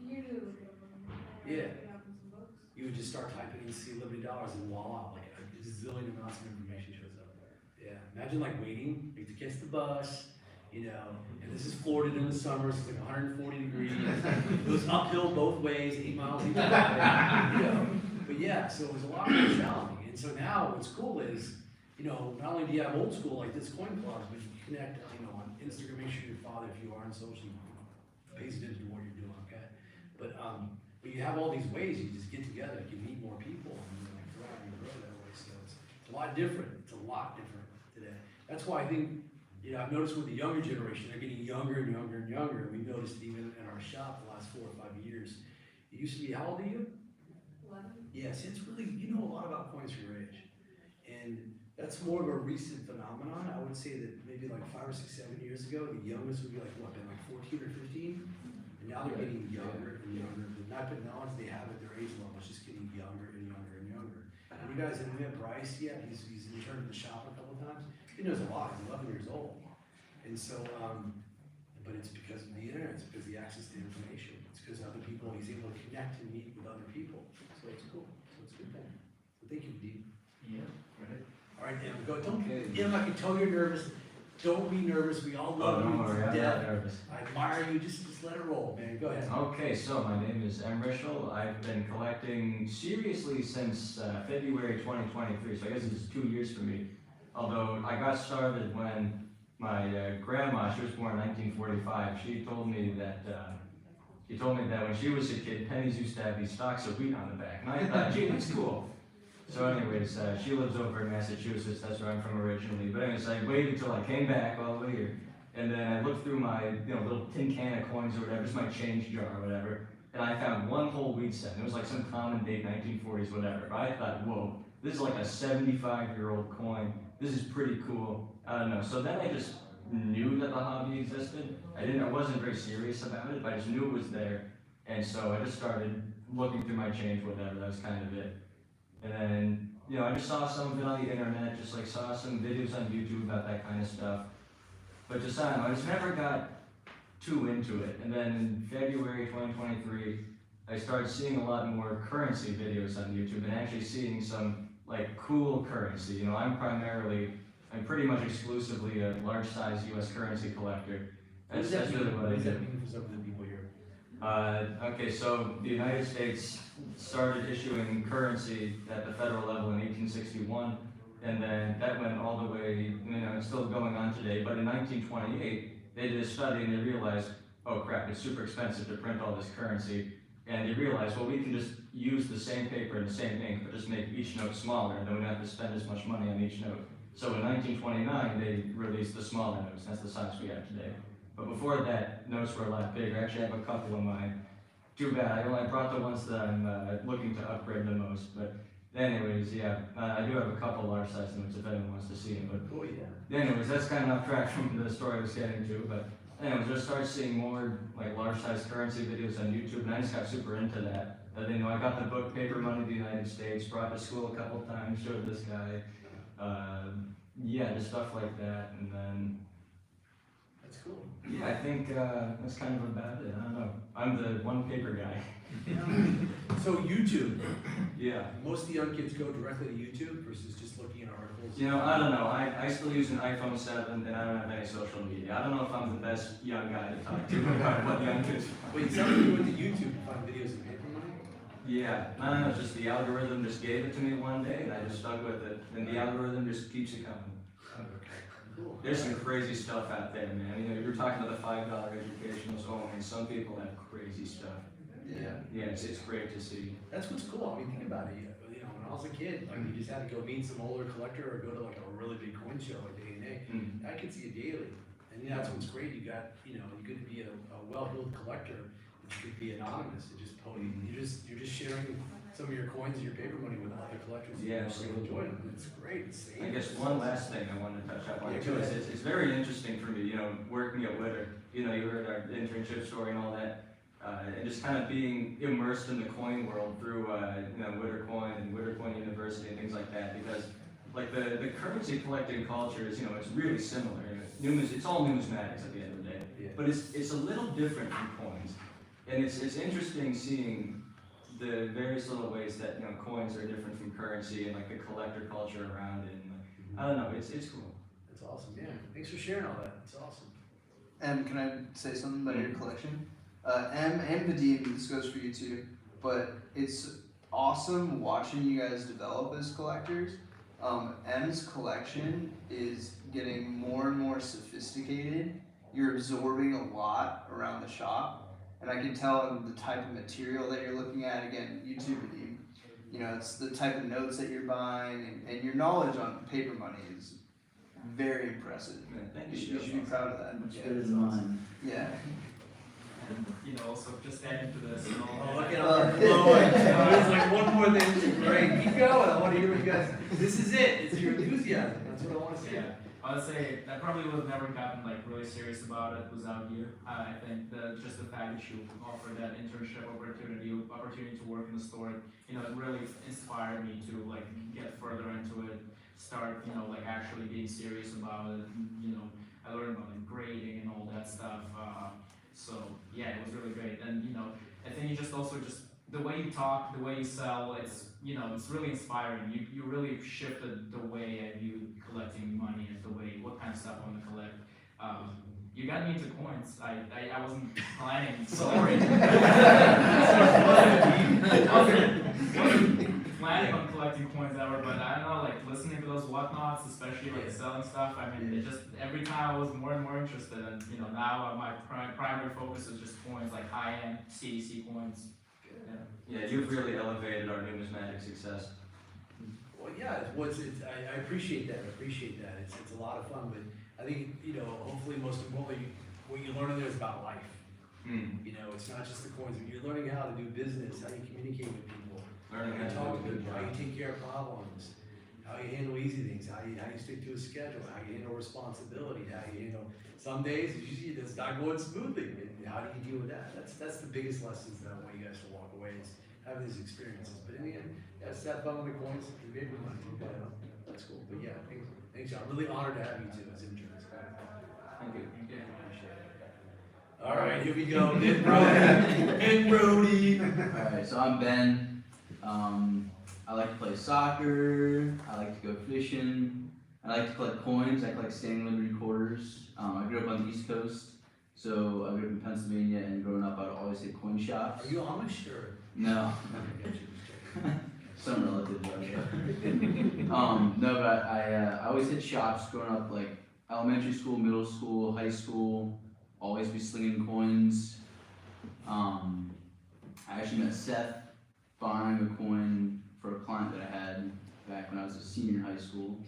Usually look it up on the internet. Yeah. Look it up in some books. You would just start typing in seed Liberty dollars and voila, like a zillion amounts of information shows up. Yeah. Imagine like waiting to catch the bus, you know, and this is Florida in the summer, so it's like 140 degrees. It goes uphill both ways, 8 miles each way, you know. But yeah, so it was a lot more challenging. And so now what's cool is, you know, not only do you have old school like this coin clubs, but you connect, you know, on Instagram. Make sure your father, if you are on social, pays attention to what you're doing, okay? But you have all these ways you just get together, you can meet more people, and you like thrive and grow that way. So it's a lot different. It's a lot different today. That's why I think, you know, I've noticed with the younger generation, they're getting younger and younger and younger. We've noticed even in our shop the last 4 or 5 years. It used to be, how old are you? 11. Yes, it's really, you know a lot about coins for your age. And that's more of a recent phenomenon. I would say that maybe like 5 or 6, 7 years ago, the youngest would be like, what, been like 14 or 15? And now they're getting younger and younger. Not the knowledge they have at their age level, it's just getting younger and younger and younger. And you guys have met Bryce yet? He's returned to the shop a couple times. He knows a lot, he's 11 years old. And so, but it's because of the internet, it's because of the access to information. It's because other people, he's able to connect and meet with other people. So it's cool, so it's a good thing. So thank you, Dean. Yeah, right. All right, now, go, don't, you know, I can tell you're nervous. Don't be nervous, we all love you to death. I admire you, just let it roll, man, go ahead. Okay, so my name is M. Rischel. I've been collecting seriously since February 2023, so I guess it's 2 years for me. Although I got started when my grandma, she was born in 1945, she told me that when she was a kid, pennies used to have these stalks of wheat on the back, and I thought, gee, that's cool. So anyways, she lives over in Massachusetts, that's where I'm from originally. But anyways, I waited till I came back all the way here. And then I looked through my, little tin can of coins or whatever, just my change jar or whatever. And I found one whole wheat cent. It was like some common date, 1940s, whatever. But I thought, whoa, this is like a 75-year-old coin. This is pretty cool. I don't know. So then I just knew that the hobby existed. I wasn't very serious about it, but I just knew it was there. And so I just started looking through my change, whatever. That was kind of it. And then, I just saw some of it on the internet, just like saw some videos on YouTube about that kind of stuff. But just, I just never got too into it. And then in February 2023, I started seeing a lot more currency videos on YouTube and actually seeing some like cool currency. I'm pretty much exclusively a large size US currency collector. That's really what I do. What does that mean for some of the people here? Okay, so the United States started issuing currency at the federal level in 1861, and then that went all the way, it's still going on today, but in 1928, they did a study and they realized, oh crap, it's super expensive to print all this currency, and they realized, well, we can just use the same paper and the same ink, but just make each note smaller, and then we don't have to spend as much money on each note. So in 1929, they released the smaller notes, that's the size we have today. But before that, notes were a lot bigger. I actually have a couple of mine. Too bad, I brought the ones that I'm looking to upgrade the most. But anyways, yeah, I do have a couple large size notes if anyone wants to see them. But anyways, that's kind of off track from the story I was getting to. But anyways, I started seeing more like large size currency videos on YouTube, and I just got super into that. I got the book Paper Money of the United States, brought to school a couple of times, showed this guy. Just stuff like that, and then. That's cool. Yeah, I think that's kind of about it. I don't know. I'm the one paper guy. So YouTube. Yeah. Most of the young kids go directly to YouTube versus just looking at articles. I don't know. I still use an iPhone 7 and I don't have any social media. I don't know if I'm the best young guy to talk to about what young kids find. Wait, some of you went to YouTube to find videos of Paper Money? Yeah. I don't know. Just the algorithm just gave it to me one day and I just stuck with it. And the algorithm just keeps it coming. Cool. There's some crazy stuff out there, man. You're talking about the $5 educationals. Oh, and some people have crazy stuff. Yeah. Yeah, it's great to see. That's what's cool. I mean, think about it. When I was a kid, you just had to go meet some older collector or go to like a really big coin show like A&A. I could see it daily. And that's what's great. You get to be a well-heeled collector to be anonymous, to just you're just sharing some of your coins and your paper money with other collectors. Yeah, who absolutely. enjoy them. It's great. It's I guess one last thing I wanted to touch up on too is it's very interesting for me, you know, working at Witter. You know, you heard our internship story and all that, and just kind of being immersed in the coin world through, you know, Witter Coin and Witter Coin University and things like that. Because like the currency collecting culture is, you know, it's really similar. It's all numismatics at the end of the day, but it's a little different from coins, and it's interesting seeing the various little ways that, you know, coins are different from currency and like the collector culture around it. And, I don't know, it's cool. That's awesome. Yeah, thanks for sharing all that. It's awesome. And can I say something about your collection? M and Vadim, this goes for you too, but it's awesome watching you guys develop as collectors. M's collection is getting more and more sophisticated. You're absorbing a lot around the shop, and I can tell in the type of material that you're looking at. Again, you too, Vadim. You know, it's the type of notes that you're buying, and your knowledge on paper money is very impressive. Thank You should be proud of that. Much better than mine. Yeah. And, you know, so just adding to this, you know. Oh, look at our flowing. There's like one more thing. Great, keep going. I want to hear what you guys. This is it. It's your enthusiasm. That's what I want to see. Yeah, I would say I probably would have never gotten like really serious about it without you. I think that just the fact that you offered that internship opportunity to work in the store, you know, it really inspired me to like get further into it, start, you know, like actually being serious about it. You know, I learned about like grading and all that stuff. So yeah, it was really great. And you know, I think you just also just the way you talk, the way you sell, it's, you know, it's really inspiring. You really shifted the way I view collecting money and the way what kind of stuff I want to collect. You got me into coins. I wasn't planning. Sorry. wasn't planning on collecting coins ever, but I don't know, like listening to those whatnots, especially like selling stuff. I mean, it just every time I was more and more interested, and you know, now my primary focus is just coins, like high-end CDC coins. Yeah, you've really elevated our numismatic success. Well, yeah, I appreciate that. I appreciate that. It's a lot of fun, but I think, you know, hopefully most importantly, what you learn in there is about life. You know, it's not just the coins, but you're learning how to do business, how you communicate with people, Learning how you how to talk do to a good people, how job. you take care of problems, how you handle easy things, how you stick to a schedule, how you handle responsibility, how you handle some days you see it's not going smoothly. And how do you deal with that? That's the biggest lessons that I want you guys to walk away is having these experiences. But in the end, yeah, it's that fun with the coins, the paper money. You know, that's cool. But yeah, thanks. I'm really honored to have you two as interns. Thank you. All right, here we go. Ben Brody. Ben Brody. Alright, so I'm Ben. I like to play soccer. I like to go fishing. I like to collect coins. I collect standing Liberty quarters. I grew up on the East Coast, so I grew up in Pennsylvania, and growing up, I'd always hit coin shops. Are you Amish or? No. Some relatives are. No, but I always hit shops growing up, like elementary school, middle school, high school. Always be slinging coins. I actually met Seth buying a coin for a client that I had back when I was a senior in high school.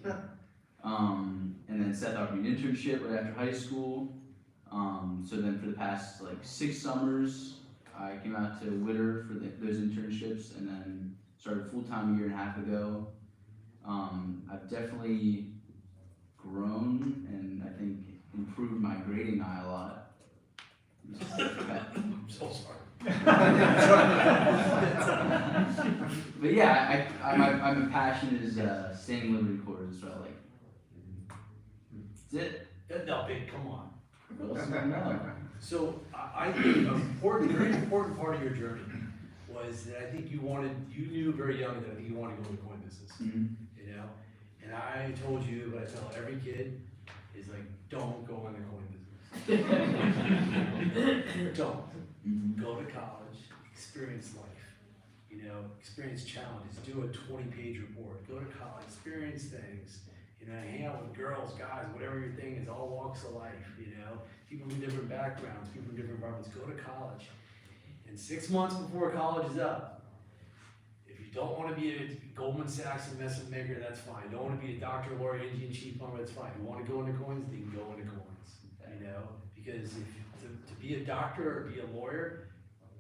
And then Seth offered me an internship right after high school. So then for the past like 6 summers, I came out to Witter for those internships, and then started full-time a year and a half ago. I've definitely grown and I think improved my grading eye a lot. I'm so sorry. But yeah, my passion is standing Liberty quarters, so I like. That's it. No, Ben, come on. What else do I know? So I think a very important part of your journey was that I think you knew very young that I think you wanted to go in the coin business. You know, and I told you, but I tell every kid is like, don't go in the coin business. Don't. Go to college, experience life. You know, experience challenges. Do a 20-page report. Go to college, experience things. You know, hang out with girls, guys, whatever your thing is, all walks of life, you know, people from different backgrounds, people from different environments, go to college. And 6 months before college is up, if you don't want to be a Goldman Sachs investment maker, that's fine. You don't want to be a doctor, lawyer, Indian chief plumber, that's fine. You want to go into coins, then you can go into coins, you know, because to be a doctor or be a lawyer,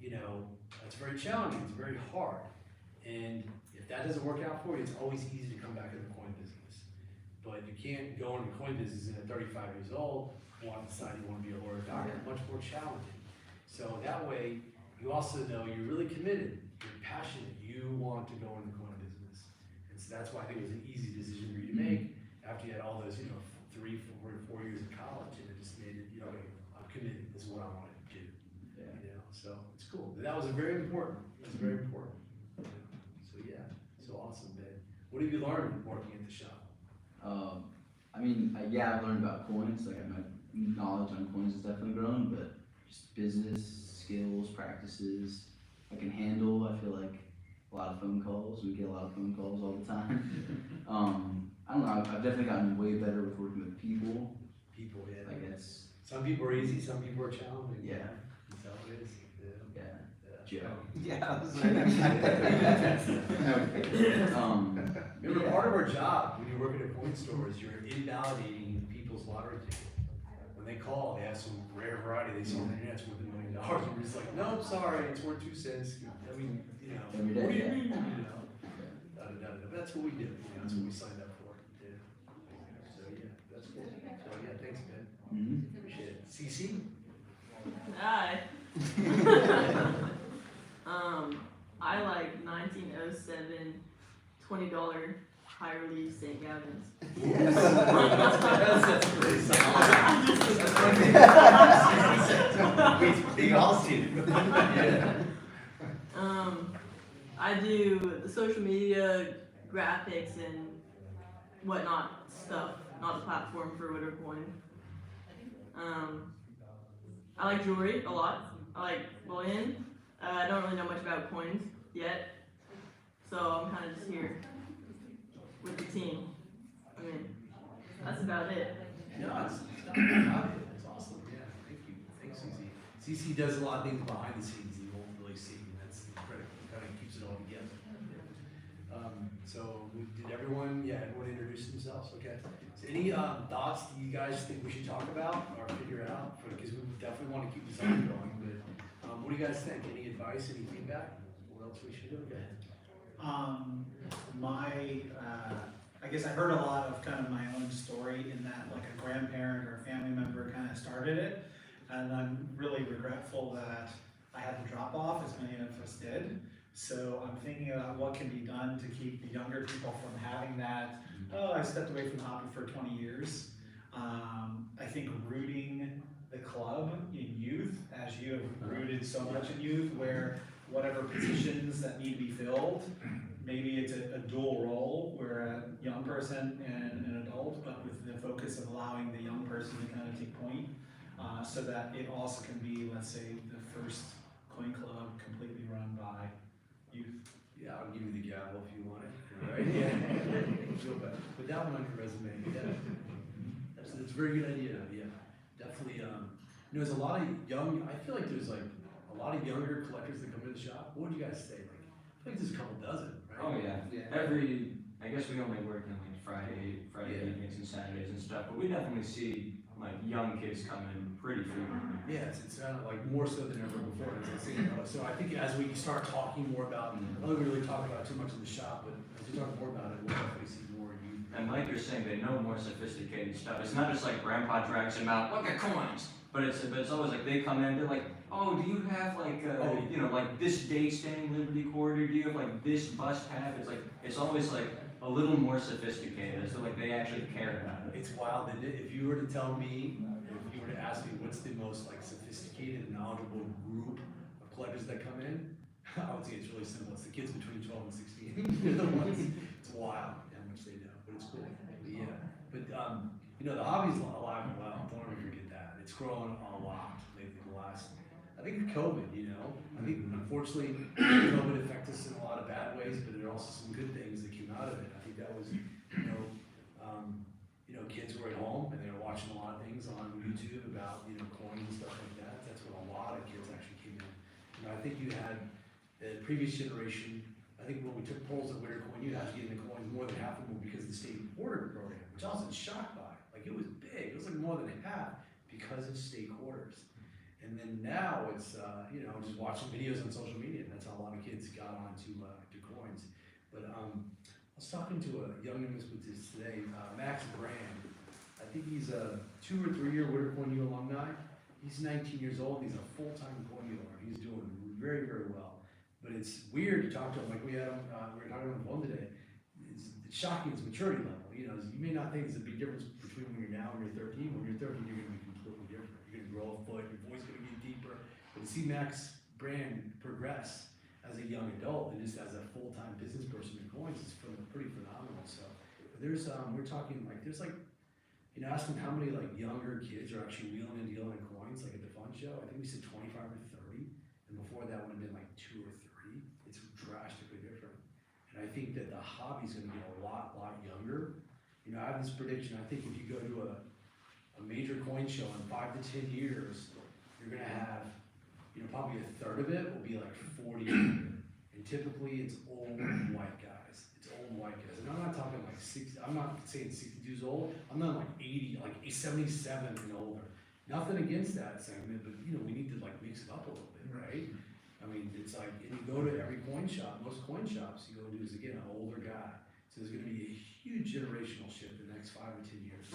you know, that's very challenging, it's very hard. And if that doesn't work out for you, it's always easy to come back in the coin business. But you can't go into the coin business at 35 years old, want to decide you want to be a lawyer or doctor, much more challenging. So that way, you also know you're really committed, you're passionate, you want to go into the coin business. And so that's why I think it was an easy decision for you to make after you had all those, you know, 3, 4 years of college, and it just made it, you know, okay, I'm committed, this is what I want to do. Yeah. You know, so it's cool. That was very important. That's very important. You know? So yeah, so awesome, Ben. What have you learned working at the shop? I mean, yeah, I've learned about coins. Like my knowledge on coins has definitely grown, but just business skills, practices, I can handle. I feel like a lot of phone calls. We get a lot of phone calls all the time. I don't know. I've definitely gotten way better with working with people. People, yeah. Like it's Some people are easy, some people are challenging. Yeah. That's how it is. Yeah. Joe. Yeah, I was Remember, part of our job when you work at a coin store is you're invalidating people's lottery ticket. When they call, they have some rare variety, they see on the internet it's worth $1 million. And we're just like, no, sorry, it's worth 2 cents. I mean, you know, Every what do day, you mean? yeah. You know, But that's what we do. You know, that's what we signed up for. Yeah. So yeah, that's cool. So yeah, thanks, man. Mm-hmm. Appreciate it. CC? Hi. I like 1907 $20 high relief St. Gavin's. Big Austin. I do the social media, graphics, and whatnot stuff, not a platform for Witter Coin. I like jewelry a lot. I like bullion. I don't really know much about coins yet, so I'm kind of just here with the team. I mean, that's about it. No, it's not about it. It's awesome. Yeah, thank you. Thanks, CC. CC does a lot of things behind the scenes you won't really see, and that's critical. Kind of keeps it all together. So, did everyone introduce themselves? Okay. So any thoughts that you guys think we should talk about or figure out? Because we definitely want to keep this on going. But what do you guys think? Any advice? Any feedback? What else we should do? Okay. I guess I heard a lot of kind of my own story in that like a grandparent or a family member kind of started it, and I'm really regretful that I had to drop off as many of us did. So I'm thinking about what can be done to keep the younger people from having that, oh, I stepped away from hockey for 20 years. I think rooting the club in youth, as you have rooted so much in youth, where whatever positions that need to be filled, maybe it's a dual role where a young person and an adult, but with the focus of allowing the young person to kind of take point, so that it also can be, let's say, the first coin club completely run by youth. Yeah, I'll give you the gavel if you want it. All right? Yeah. Put that one on your resume. Yeah. That's a very good idea. Yeah. Definitely. There's a lot of young. I feel like there's like a lot of younger collectors that come to the shop. What would you guys say? Like, I think there's a couple dozen, right? Oh yeah. I guess we only work on like Friday evenings and Saturdays and stuff, but we definitely see like young kids come in pretty frequently. Yeah, it's like more so than ever before. So I think as we start talking more about, I don't think we really talk about it too much in the shop, but as we talk more about it, we'll definitely see more youth. And like you're saying, they know more sophisticated stuff. It's not just like grandpa drags them out, look at coins. But it's always like they come in, they're like, oh, do you have like, you know, like this date stamp Liberty Quarter? Do you have like this bust tab? It's always like a little more sophisticated, so like they actually care about it. It's wild, isn't it? If you were to tell me, if you were to ask me what's the most like sophisticated and knowledgeable group of collectors that come in, I would say it's really simple. It's the kids between 12 and 16. They're the ones. It's wild how much they know, but it's cool. But yeah, but you know, the hobby's alive and well. Don't ever forget that. It's grown a lot lately in the last. I think COVID, you know. I think unfortunately COVID affected us in a lot of bad ways, but there are also some good things that came out of it. I think that was, kids were at home and they were watching a lot of things on YouTube about, coins and stuff like that. That's when a lot of kids actually came in. I think you had the previous generation. I think when we took polls at Witter Coin, you had to get in the coins more than half of them because of the state quarter program, which I was shocked by. Like it was big. It was like more than half because of state quarters. And then now it's, you know, just watching videos on social media, and that's how a lot of kids got onto to coins. But I was talking to a young numismatist today, Max Brand. I think he's a 2 or 3 year Witter Coin alumni. He's 19 years old, he's a full-time coin dealer, he's doing very, very well. But it's weird to talk to him, like we had him, we were talking on the phone today. It's shocking his maturity level, you know, you may not think there's a big difference between when you're now and you're 13. When you're 13, you're gonna be completely different. You're gonna grow a foot, your voice gonna get deeper. But to see Max Brand progress as a young adult and just as a full-time business person in coins is pretty phenomenal. So there's, we're talking like, there's like, you know, ask them how many like younger kids are actually wheeling and dealing in coins, like at the fun show. I think we said 25 or 30, and before that would have been like 2 or 3. It's drastically different. And I think that the hobby's gonna get a lot younger. You know, I have this prediction, I think if you go to a major coin show in 5 to 10 years, you're gonna have, you know, probably a third of it will be like 40 and typically it's old white guys. It's old white guys. And I'm not talking like 60, I'm not saying 60 years old, I'm not like 80, like 77 and older. Nothing against that segment, but you know, we need to like mix it up a little bit, right? I mean, it's like, and you go to every coin shop, most coin shops, you go to is again, an older guy. So there's gonna be a huge generational shift in the next 5 or 10 years.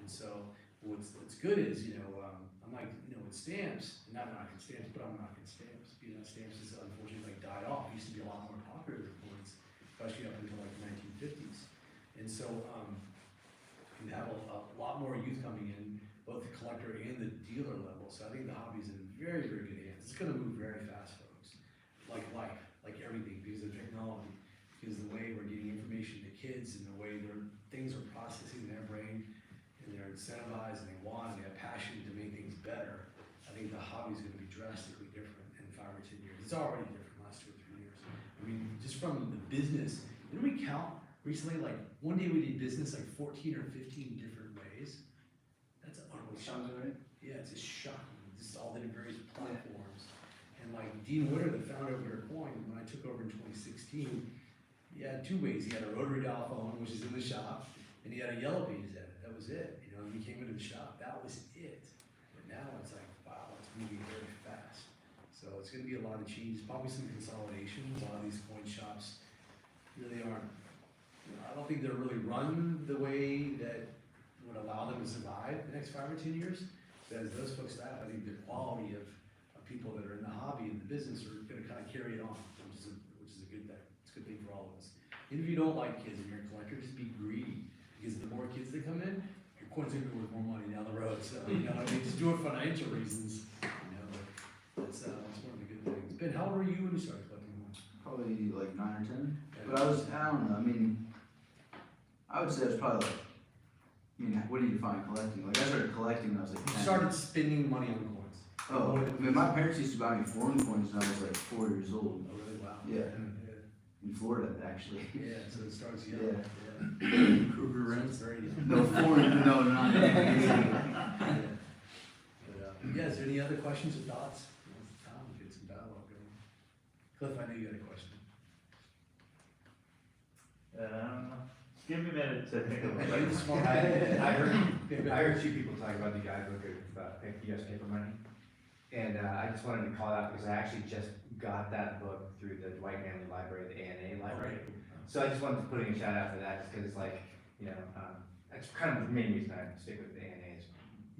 And so what's good is, you know, I'm like, you know, with stamps, not knocking stamps, but I'm knocking stamps. You know, stamps has unfortunately like died off. It used to be a lot more popular than coins, especially up until like the 1950s. And so you have a lot more youth coming in, both the collector and the dealer level. So I think the hobby's in very, very good hands. It's gonna move very fast, folks. Like life, like everything, because of technology, because the way we're getting information to kids and the way things are processing in their brain, and they're incentivized and they want and they have passion to make things better. I think the hobby's gonna be drastically different in 5 or 10 years. It's already different the last 2 or 3 years. I mean, just from the business, didn't we count recently, like one day we did business like 14 or 15 different ways? That's utterly shocking, right? Yeah, it's just shocking, just all the various platforms. And like Dean Witter, the founder of Witter Coin, when I took over in 2016, he had 2 ways. He had a rotary dial phone, which is in the shop, and he had a yellow pages edit. That was it. You know, when he came into the shop, that was it. But now it's like, wow, it's moving very fast. So it's gonna be a lot of changes, probably some consolidation. A lot of these coin shops really aren't, you know, I don't think they're really run the way that would allow them to survive the next 5 or 10 years. But as those folks that, I think the quality of people that are in the hobby and the business are gonna kind of carry it on, which is a good thing. It's a good thing for all of us. And if you don't like kids and you're a collector, just be greedy. Because the more kids that come in, your coin's gonna be worth more money down the road. So, you know, I mean, just do it for financial reasons. You know, but that's one of the good things. Ben, how old were you when you started collecting coins? Probably like 9 or 10. But I don't know, I mean, I would say it was probably like, I mean, what do you define collecting? Like I started collecting when I was like 10. You started spending money on coins. Oh, I mean, my parents used to buy me foreign coins when I was like 4 years old. Oh, really? Wow. Yeah. In Florida, actually. Yeah, so it starts young. Yeah. Kruger rents. Very young. No, foreign, no, not. Yeah, is there any other questions or thoughts? Tom, get some dialogue going. Cliff, I know you had a question. Give me a minute to think of Are you it. smart? I heard 2 people talk about the guidebook about US paper money. And I just wanted to call out because I actually just got that book through the Dwight Manley Library, the ANA library. So I just wanted to put in a shout out for that just because it's like, you know, that's kind of the main reason I stick with the ANA is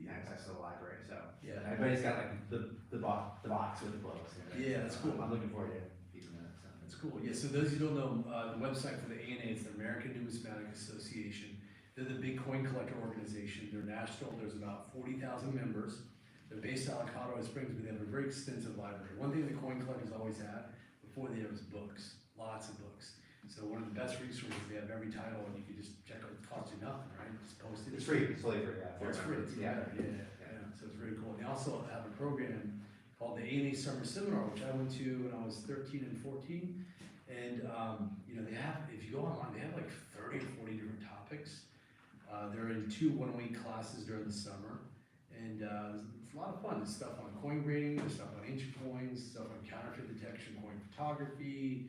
access to the library. So Yeah. everybody's got like the box with the books. Yeah, that's cool. I'm looking forward to keeping that. So. That's cool. Yeah, so those who don't know, the website for the ANA is the American Numismatic Association. They're the big coin collector organization. They're national. There's about 40,000 members. They're based out of Colorado Springs, but they have a very extensive library. One thing the coin collectors always had before they had was books, lots of books. So one of the best resources, they have every title, and you can just check out. It costs you nothing, right? Just post it. It's free. It's totally free. Yeah. It's free. It's better. Yeah. So it's very cool. And they also have a program called the ANA Summer Seminar, which I went to when I was 13 and 14. And you know, they have, if you go online, they have like 30 or 40 different topics. They're in 2 one-week classes during the summer. And it's a lot of fun. There's stuff on coin grading, there's stuff on ancient coins, stuff on counterfeit detection, coin photography.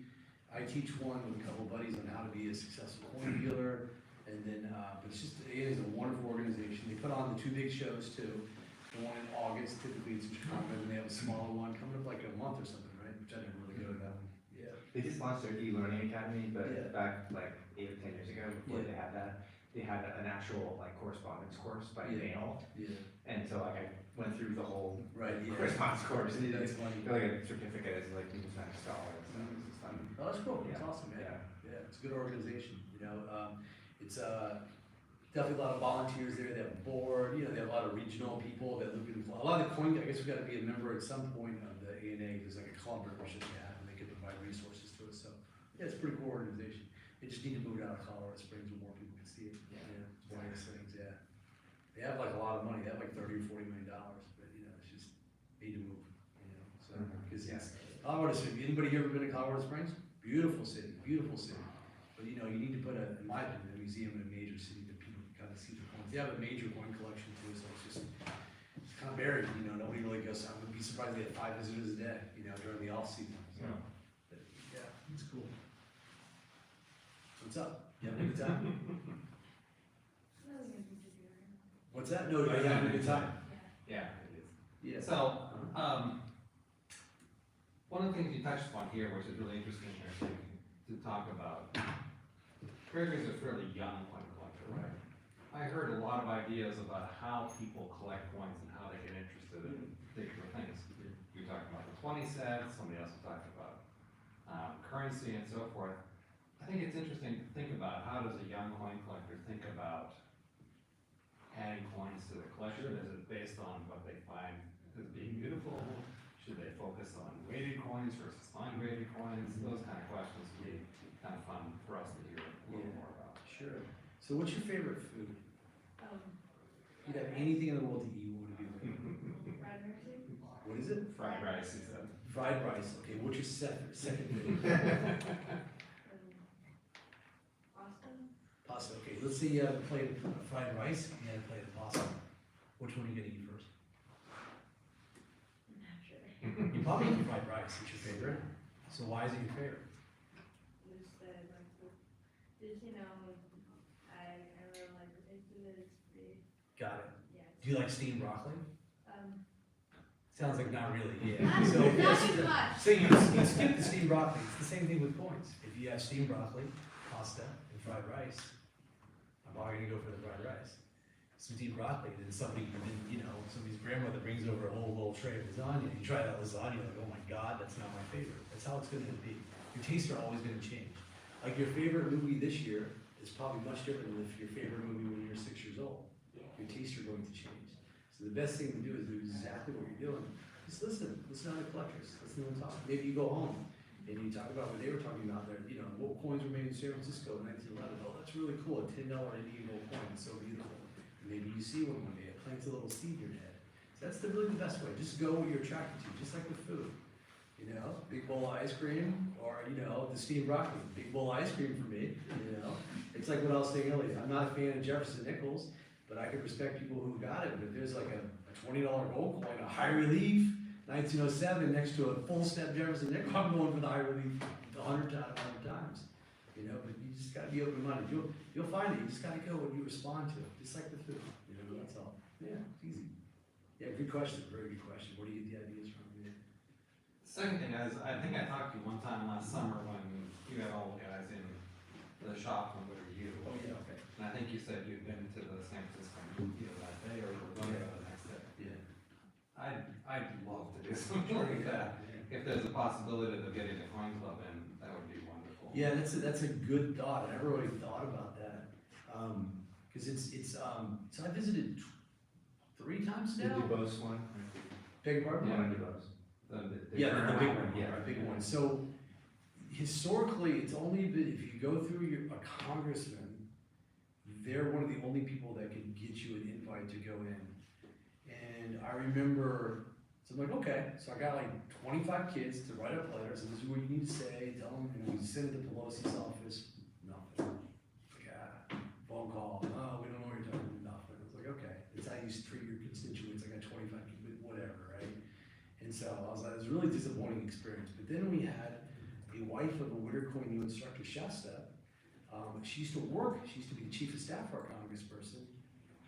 I teach one with a couple of buddies on how to be a successful coin dealer. And then, but it's just, it is a wonderful organization. They put on the 2 big shows too. the one in August, typically it's in Chicago, and they have a smaller one coming up like a month or something, right? Which I never really go to that one. Yeah. They just launched their e-learning academy, but Yeah. back like 8 or 10 years ago, before they had that, they had an actual like correspondence course by mail. Yeah. And so like I went through the whole Yeah. correspondence course, and That's funny. got like a certificate as like English scholar and stuff. It's just fun. Oh, that's cool. That's Yeah. awesome, man. Yeah. Yeah, it's a good organization, you know, it's, definitely a lot of volunteers there, they have a board, you know, they have a lot of regional people that look at, a lot of the coin, I guess we gotta be a member at some point of the ANA, there's like a club membership they have, and they can provide resources to us, so, yeah, it's a pretty cool organization. They just need to move it out of Colorado Springs where more people can see it, it's one of those things, yeah. They have like a lot of money, they have like $30 or $40 million, but, you know, it's just, need to move, you know, so, cause yes. Colorado Springs, anybody here ever been to Colorado Springs? Beautiful city, beautiful city. But you know, you need to put in my opinion, a museum in a major city that people can kind of see the coins. They have a major coin collection too, so it's just, it's kind of buried, you know, nobody really goes, I would be surprised they had 5 visitors a day, you know, during the off season. So, but, yeah, it's cool. What's up? You having a good time? What's that? No, are you having a good time? Yeah, it is. Yeah. So, one of the things you touched upon here, which is really interesting, I think, to talk about. Gregory's a fairly young coin collector, right? I heard a lot of ideas about how people collect coins and how they get interested in particular things. You talked about the 20 cents, somebody else was talking about currency and so forth. I think it's interesting to think about how does a young coin collector think about adding coins to their collection? Is it based on what they find as being beautiful? Should they focus on weighted coins versus non-weighted coins? Those kind of questions would be kind of fun for us to hear a little more about. Sure. So what's your favorite food? You'd have anything in the world to eat, what would it be like? Fried rice. What is it? Fried rice, he said. Fried rice, okay, what's your second favorite? Pasta. Pasta, okay, let's say you have a plate of fried rice and you have a plate of pasta. Which one are you gonna eat first? I'm not sure. You probably eat fried rice, it's your favorite. So why is it your favorite? Just, you know, I really like the taste of it, it's pretty, Got it. yeah. Do you like steamed broccoli? Um, Sounds like not really, yeah. Not- So, not yes, too much. So you skip the steamed broccoli, it's the same thing with coins. If you have steamed broccoli, pasta, and fried rice, I'm probably gonna go for the fried rice. Steamed broccoli, then somebody's grandmother brings over a whole little tray of lasagna, you try that lasagna, like, oh my God, that's not my favorite. That's how it's gonna be. Your tastes are always gonna change. Like your favorite movie this year is probably much different than if your favorite movie when you were 6 years old. Your tastes are going to change. So the best thing to do is do exactly what you're doing. Just listen to the collectors, listen to them talk. Maybe you go home and you talk about what they were talking about there, you know, what coins were made in San Francisco in 1911. Oh, that's really cool, a $10 Indian gold coin, it's so beautiful. And maybe you see one day, it plants a little seed in your head. So that's really the best way, just go what you're attracted to, just like with food. You know, big bowl of ice cream, or, you know, the steamed broccoli, big bowl of ice cream for me, you know. It's like what I was saying earlier, I'm not a fan of Jefferson nickels, but I could respect people who got it. But if there's like a $20 gold coin, a high relief, 1907, next to a full step Jefferson nickel, I'm going for the high relief 100 times. You know, but you just gotta be open-minded. You'll find it, you just gotta go what you respond to, just like the food, you know, that's all. Yeah, it's easy. Yeah, good question, very good question. Where do you get the ideas from? Second thing is, I think I talked to you one time last summer when you had all the guys in the shop when we were you. Oh, yeah, okay. And I think you said you'd been to the San Francisco either that day or you were going to go the next day. Yeah. I'd love to do something like that. If there's a possibility of getting the coin club in, that would be wonderful. Yeah, that's a good thought. I never really thought about that. Cause so I visited 3 times now. The DuBose one? Beg your pardon? One of DuBose. Yeah, the big one, yeah, a big one. So historically, it's only been, if you go through a congressman, they're one of the only people that can get you an invite to go in. And I remember, so I'm like, okay, so I got like 25 kids to write up letters, and this is what you need to say, tell them, and we send it to Pelosi's office, nothing. Phone call, oh, we don't know what you're talking about, nothing. It's like, okay, it's how you treat your constituents, I got 25 kids, whatever, right? And so I was like, it was a really disappointing experience. But then we had a wife of a Witter Coin new instructor, Shasta. She used to be the chief of staff for our congressperson,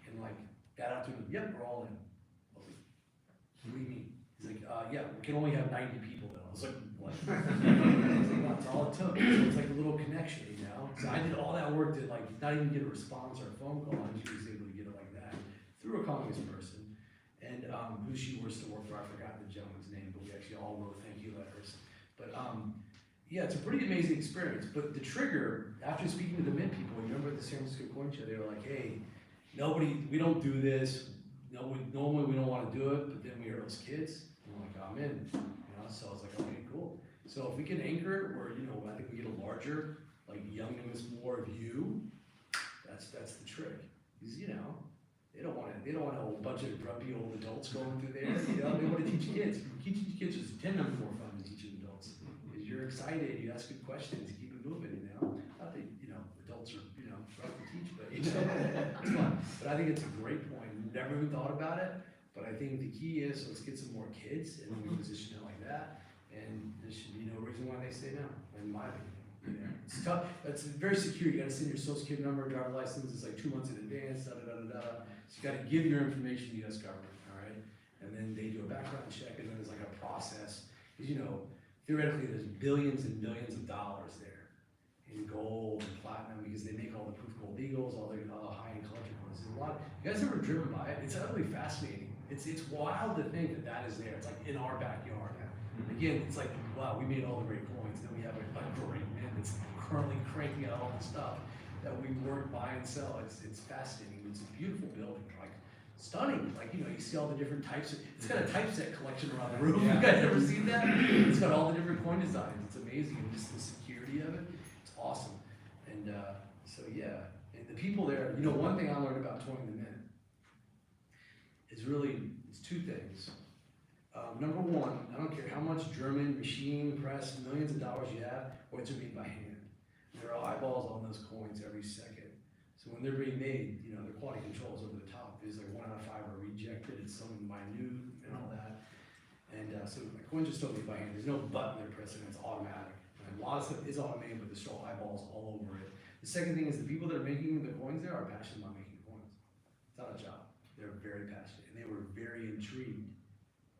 and like got out to him, yep, we're all in. I was like, What do you mean? He's like, yeah, we can only have 90 people though. I was like, what? I was like, that's all it took. So it's like a little connection, you know? So I did all that work to like not even get a response or a phone call, and she was able to get it like that through a Congress person. And who she was to work for, I forgot the gentleman's name, but we actually all wrote thank you letters. But yeah, it's a pretty amazing experience. But the trigger, after speaking to the Mint people, you remember at the San Francisco Coin Show, they were like, hey, we don't do this. No, normally we don't want to do it, but then we heard those kids. And I'm like, I'm in. You know, so I was like, okay, cool. So if we can anchor it where, you know, I think we get a larger, like youngness more view, that's the trick. Because, you know, they don't want a whole bunch of grumpy old adults going through there. You know, they want to teach kids. Teaching kids is 10 times more fun than teaching adults. Because you're excited, you ask good questions, you keep it moving, you know. Not that, you know, adults are, you know, rough to teach, but you know, it's fun. But I think it's a great point. Never even thought about it, but I think the key is let's get some more kids and we position it like that. And there should be no reason why they say no, in my opinion. You know, it's tough. It's very secure. You got to send your social security number, driver license. It's like 2 months in advance. Da da da da da. So you got to give your information to the U.S. government, all right? And then they do a background check, and then there's like a process. Because you know, theoretically, there's billions and millions of dollars there in gold and platinum because they make all the proof gold eagles, all the high-end collection ones. There's a lot. You guys ever driven by it? It's utterly fascinating. It's wild to think that that is there. It's like in our backyard. Again, it's like, wow, we made all the great coins, and then we have a great man that's currently cranking out all the stuff that we work, buy, and sell. It's fascinating. It's a beautiful building, like stunning. Like, you know, you see all the different types. It's got a typeset collection around the room. You guys ever seen that? It's got all the different coin designs. It's amazing, and just the security of it. It's awesome. And so yeah, and the people there. You know, one thing I learned about Toying the Mint is really it's two things. Number one, I don't care how much German machine press, millions of dollars you have, coins are made by hand. There are eyeballs on those coins every second. So when they're being made, you know, their quality control is over the top. There's like 1 out of 5 are rejected, it's so minute and all that. And so the coins are still made by hand. There's no button they're pressing, it's automatic. And a lot of stuff is automated, but there's still eyeballs all over it. The second thing is the people that are making the coins there are passionate about making coins. It's not a job. They're very passionate, and they were very intrigued.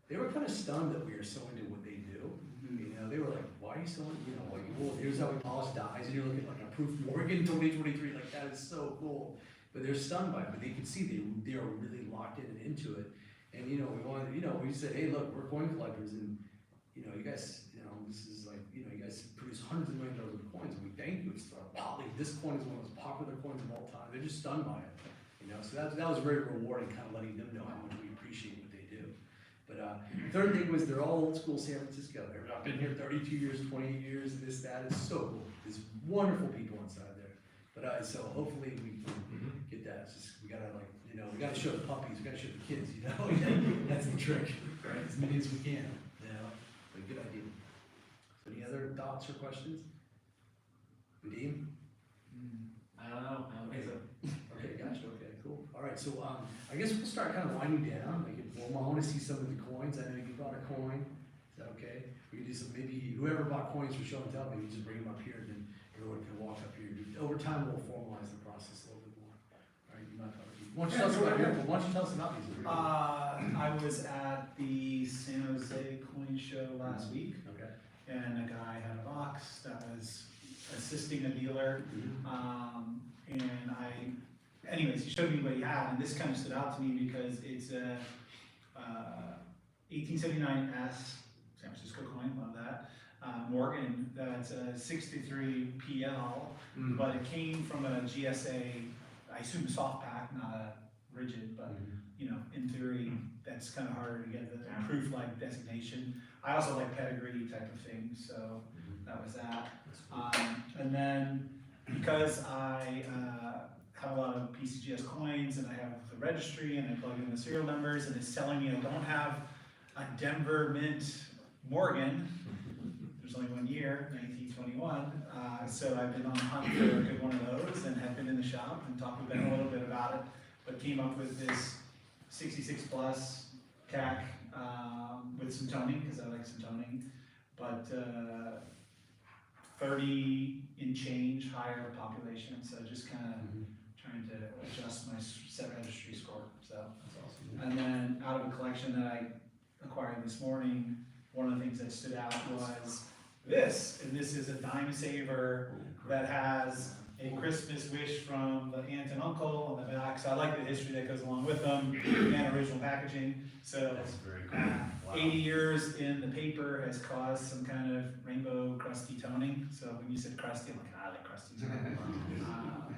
They were kind of stunned that we are so into what they do. You know, they were like, why are you so, you know, like, well, here's how we polish dies, and you're looking at like a proof Morgan 2023, like that is so cool. But they're stunned by it, but they can see they are really locked in and into it. And, you know, we said, hey, look, we're coin collectors, and, you know, you guys, you know, this is like, you know, you guys produce hundreds of millions of dollars of coins, and we thank you. It's wow, like, this coin is one of the most popular coins of all time. They're just stunned by it, you know. So that was very rewarding, kind of letting them know how much we appreciate what they do. But third thing was they're all old school San Francisco. I've been here 32 years, 28 years, this, that. It's so cool. There's wonderful people inside there. But so hopefully we can get that. It's just, we gotta like, you know, we gotta show the puppies, we gotta show the kids, you know. That's the trick, right? As many as we can, you know. But good idea. So any other thoughts or questions? Nadeem? I don't know. I don't think so. Okay, gotcha. Okay, cool. All right, so I guess we'll start kind of winding down. Like, I want to see some of the coins. I know you bought a coin. Is that okay? We can do some. Maybe whoever bought coins for show and tell, maybe just bring them up here, and then everyone can walk up here. Over time, we'll formalize the process a little bit more. All right, you might talk. Why don't you tell us about your? Why don't you tell us about these? I was at the San Jose Coin Show last week. Okay. And a guy had a box that was assisting a dealer. Anyways, he showed me what he had, and this kind of stood out to me because it's a 1879 S San Francisco coin, love that. Morgan, that's a 63 PL, but it came from a GSA, I assume a soft pack, not a rigid, but you know, in theory, that's kind of harder to get the proof-like designation. I also like pedigree type of thing, so that was that. And then because I have a lot of PCGS coins and I have the registry and I plug in the serial numbers and it's telling me I don't have a Denver Mint Morgan. There's only 1 year, 1921. So I've been on the hunt for a good one of those and have been in the shop and talked with Ben a little bit about it, but came up with this 66 plus CAC with some toning, because I like some toning, but 30 in change higher population, so just kind of trying to adjust my set registry score. So that's awesome. And then out of a collection that acquiring this morning, one of the things that stood out was this, and this is a dime saver that has a Christmas wish from the aunt and uncle on the back, so I like the history that goes along with them, and original packaging, so. That's very cool. Wow. 80 years in the paper has caused some kind of rainbow crusty toning, so when you said crusty, I'm like, I like crusty.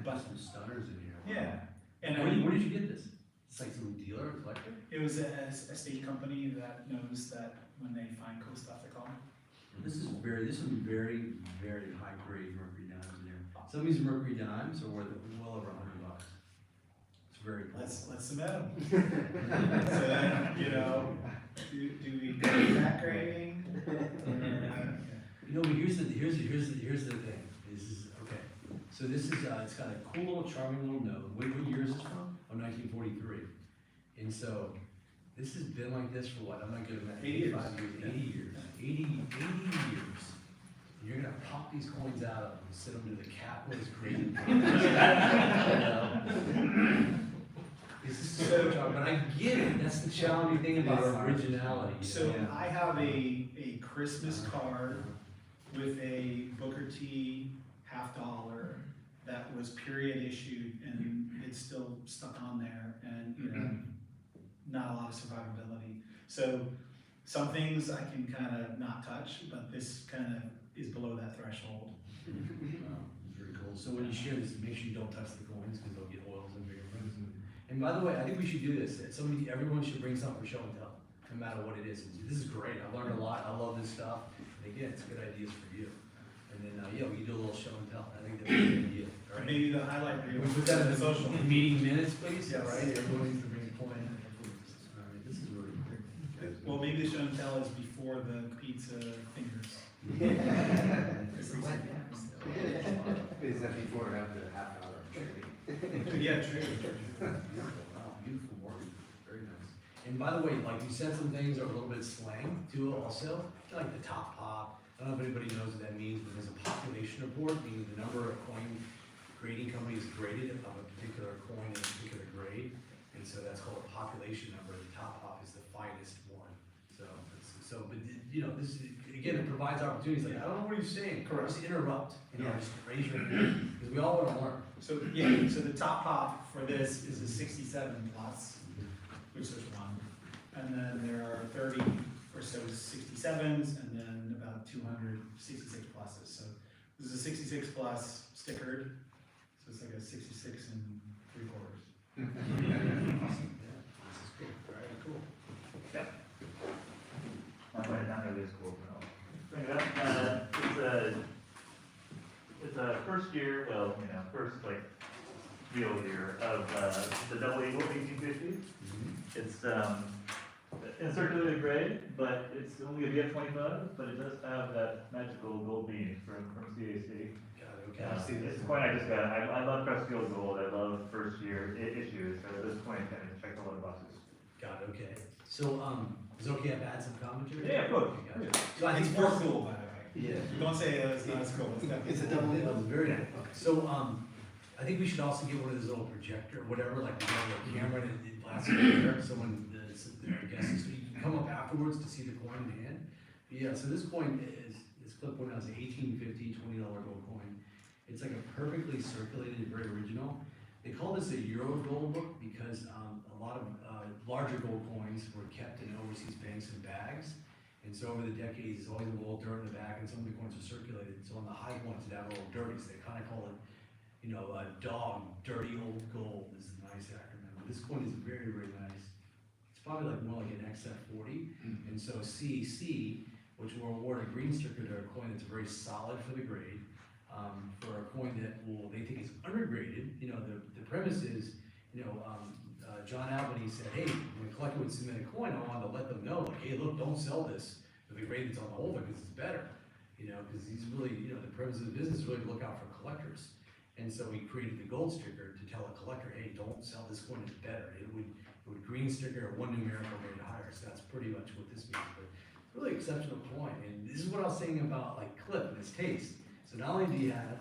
But, Some stunners in here. yeah, and Where did you get this? It's like some dealer or collector? it was a state company that knows that when they find cool stuff, they call them. This is very high grade mercury dimes in here. Some of these mercury dimes are worth well over $100. It's very cool. Let's submit them. So then, you know, do we do that grading? You know, but here's the thing. This is, okay. So this is, it's got a cool little charming little note. What year is this from? Oh, 1943. And so, this has been like this for what? I'm not giving that 80 years. 80 years. 80 years. And you're gonna pop these coins out of them and send them to the capitalist grading. This is so tough, but I get it. That's the challenging thing about originality. So I have a Christmas card with a Booker T $50 that was period issued and it's still stuck on there and, you know, not a lot of survivability. So some things I can kind of not touch, but this kind of is below that threshold. Very cool. So when you share this, make sure you don't touch the coins because they'll get oils and fingerprints. And by the way, I think we should do this. Everyone should bring something for show and tell, no matter what it is. This is great. I've learned a lot. I love this stuff. And again, it's good ideas for you. And then, yeah, we can do a little show and tell. I think that's a good idea. All right. Maybe the highlight reel. We put that in the social. meeting minutes, please. Yes. All right. Everyone needs to bring a coin. All right. This is really great. Well, maybe the show and tell is before the pizza fingers. Is that before or after the half hour training? Yeah, true. Wow, beautiful work. Very nice. And by the way, like you said, some things are a little bit slang too also. Like the top pop. I don't know if anybody knows what that means, but there's a population report, meaning the number of coin grading companies graded of a particular coin in a particular grade. And so that's called a population number. The top pop is the finest one. But you know, this again, it provides opportunities. Like, I don't know what you're saying. Correct. Just interrupt. You know, just raise your hand because we all want to learn. So, yeah, so the top pop for this is a 67 plus, which is one. And then there are 30 or so 67s and then about 200 66 pluses. So this is a 66 plus stickered. So it's like a 66 and 3/4. Awesome. Yeah, this is cool. Very cool. Not right down there, this cool, no. Bring it up, it's a first year, well, you know, first like real year of, the Double Eagle 1850. It's, in circulated grade, but it's only a BF25, but it does have that magical gold beam from CAC. Okay, I see this. It's a coin I just got, I love Crestfield Gold, I love first year issues, so this coin kind of checks a lot of boxes. Got it, okay. So, is it okay if I add some commentary? Yeah, of course. Okay, gotcha. So I It's think more first, cool, by the way. yeah. Don't say it's not as cool. It's a double deal. Very nice. So, I think we should also get one of those little projector, whatever, like we have a camera and it blasts it there, someone, I guess, so you can come up afterwards to see the coin in hand. But yeah, so this coin is, this clip coin is an 1850 $20 gold coin. It's like a perfectly circulated, very original. They call this a Euro gold book because a lot of larger gold coins were kept in overseas banks and bags. And so over the decades, there's always a little dirt in the back and some of the coins are circulated. So on the high ones, it have a little dirty, so they kind of call it, you know, dog, dirty old gold is a nice acronym. But this coin is very, very nice. It's probably like more like an XF40. And so CAC, which will award a green sticker to a coin that's very solid for the grade, for a coin that they think is undergraded. You know, the premise is, you know, John Albany said, hey, when a collector would submit a coin, I wanted to let them know, like, hey, look, don't sell this with the grade that's on the holder because it's better. You know, because he's really, you know, the premise of the business is really to look out for collectors. And so we created the gold sticker to tell a collector, hey, don't sell this coin, it's better. It would green sticker one numerical grade higher. So that's pretty much what this means. But it's a really exceptional coin. And this is what I was saying about like Cliff and his taste. So not only do you have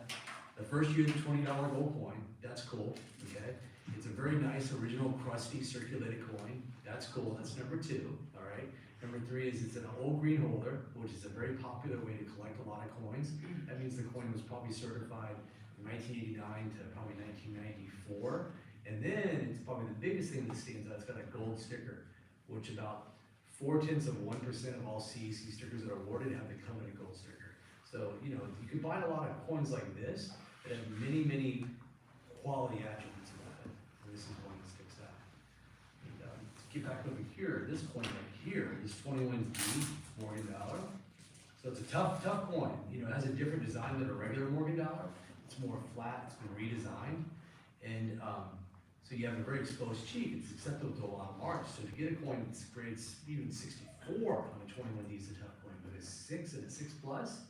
the first year the $20 gold coin, that's cool, okay? It's a very nice, original, crusty, circulated coin. That's cool, that's number 2, all right? Number 3 is it's an old green holder, which is a very popular way to collect a lot of coins. That means the coin was probably certified from 1989 to probably 1994. And then, it's probably the biggest thing that stands out, it's got a gold sticker, which about 0.4% of all CEC stickers that are awarded have to come in a gold sticker. So, you know, you can buy a lot of coins like this that have many, many quality attributes about it. And this is one that sticks out. And, to get back over here, this coin right here, this 21D Morgan dollar. So it's a tough coin. You know, it has a different design than a regular Morgan dollar. It's more flat, it's been redesigned. And so you have a very exposed cheek. It's acceptable to a lot of marks. So to get a coin that's grades even 64 on a 21D is a tough coin. But a 6 and a 6 plus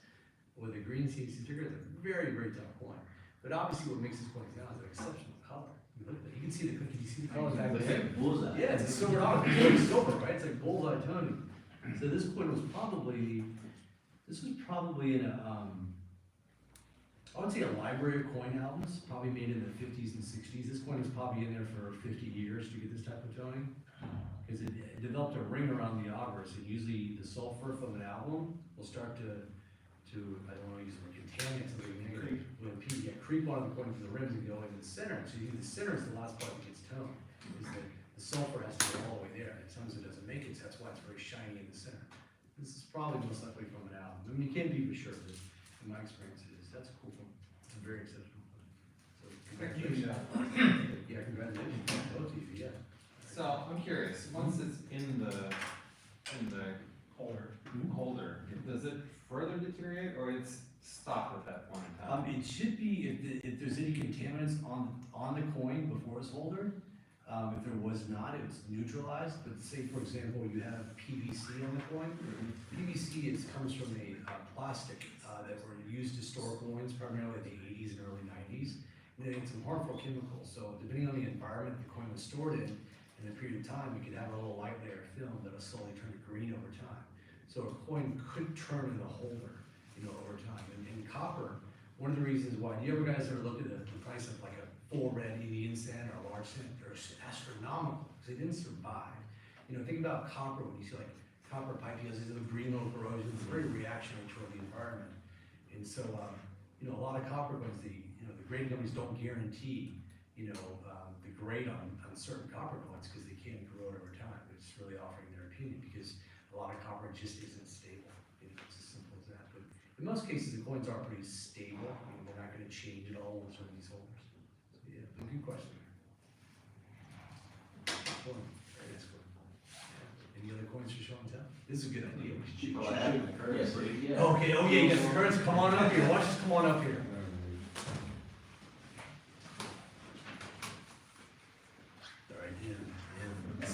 with a green CC sticker, it's a very, very tough coin. But obviously what makes this coin down is an exceptional color. You look at that. You can see the cookie. You see the color back there. Bullseye. Yeah, it's a silver dollar. It's like silver, right? It's like bullseye toning. So this coin was probably, in a, I would say a library of coin albums, probably made in the 50s and 60s. This coin was probably in there for 50 years to get this type of toning. Because it developed a ring around the augers, and usually the sulfur from an album will start to I don't want to use the word contaminate something negative. Creep on the coin from the rims and go into the center. So the center is the last part that gets toned. Is that the sulfur has to go all the way there. And sometimes it doesn't make it, so that's why it's very shiny in the center. This is probably most likely from an album. I mean, you can't be for sure, but in my experience it is. That's a cool one. It's a very exceptional one. So congratulations. Yeah, congratulations. Both of you, yeah. So I'm curious, once it's in the holder, does it further deteriorate or it's stop at that point in time? It should be, if there's any contaminants on the coin before it's holder, if there was not, it's neutralized. But say, for example, you have PVC on the coin. PVC comes from a plastic that were used to store coins primarily in the 80s and early 90s. And they had some harmful chemicals. So depending on the environment the coin was stored in a period of time, you could have a little light layer of film that will slowly turn to green over time. So a coin could turn into a holder, you know, over time. And copper, one of the reasons why, do you ever guys ever look at the price of like a full red Indian cent or a large cent? They're astronomical because they didn't survive. You know, think about copper when you see like copper pipe, you know, these little green little corrosion, it's very reactionary toward the environment. And so, you know, a lot of copper coins, the grading companies don't guarantee, you know, the grade on certain copper coins because they can corrode over time. They're just really offering their opinion because a lot of copper just isn't stable. You know, it's as simple as that. But in most cases, the coins are pretty stable. I mean, they're not going to change at all with some of these holders. So yeah, but good question. Very nice coin. Any other coins for show and tell? This is a good idea. We should Oh, I have my currency. Okay, oh yeah, you got the currency. Come on up here. Watch us come on up here.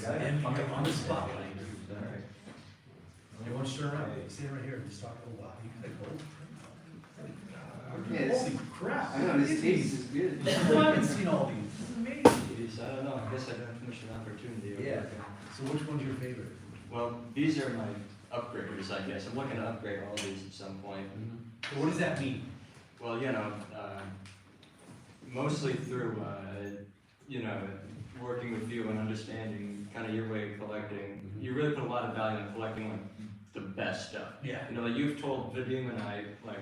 And on the spot. You want to turn around? Stand right here and just talk a little while. You got gold. Yes. Holy crap! I know, this taste is good. I haven't seen all these. This is amazing. Jeez, I don't know, I guess I don't have much of an opportunity. Yeah. So which one's your favorite? Well, these are my upgraders, I guess. I'm looking to upgrade all these at some point. So what does that mean? Well, you know, mostly through, you know, working with you and understanding kind of your way of collecting. You really put a lot of value in collecting like the best stuff. Yeah. You know, like you've told Vivian and I, like,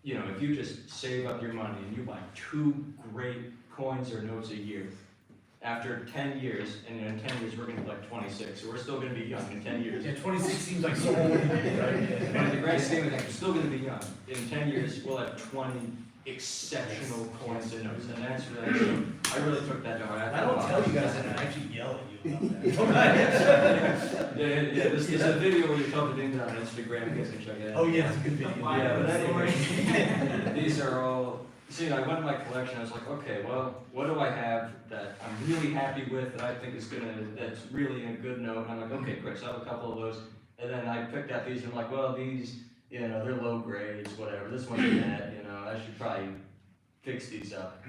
you know, if you just save up your money and you buy 2 great coins or notes a year, after 10 years, and in 10 years we're gonna be like 26, so we're still gonna be young in 10 years. Yeah, 26 seems like so old. Right? But in the grand scheme of things, we're still gonna be young. In 10 years, we'll have 20 exceptional coins and notes, and that's really, so I really took that to heart. I don't tell you guys that, I actually yell at you about that. Yeah, this is a video where you tell the thing on Instagram, you guys can check it out. Oh yeah, it's a good video. Yeah, but anyway, these are all, see, I went to my collection, I was like, okay, well, what do I have that I'm really happy with, that I think is that's really a good note, and I'm like, okay, great, so I have a couple of those, and then I picked out these, and I'm like, well, these, you know, they're low grades, whatever, this one's bad, you know, I should probably fix these up.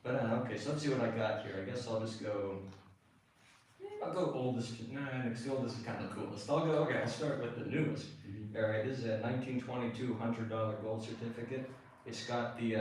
But okay, so let's see what I got here, I guess I'll just go, I'll go oldest, because the oldest is kind of the coolest. I'll start with the newest. Alright, this is a 1922 $100 gold certificate. It's got the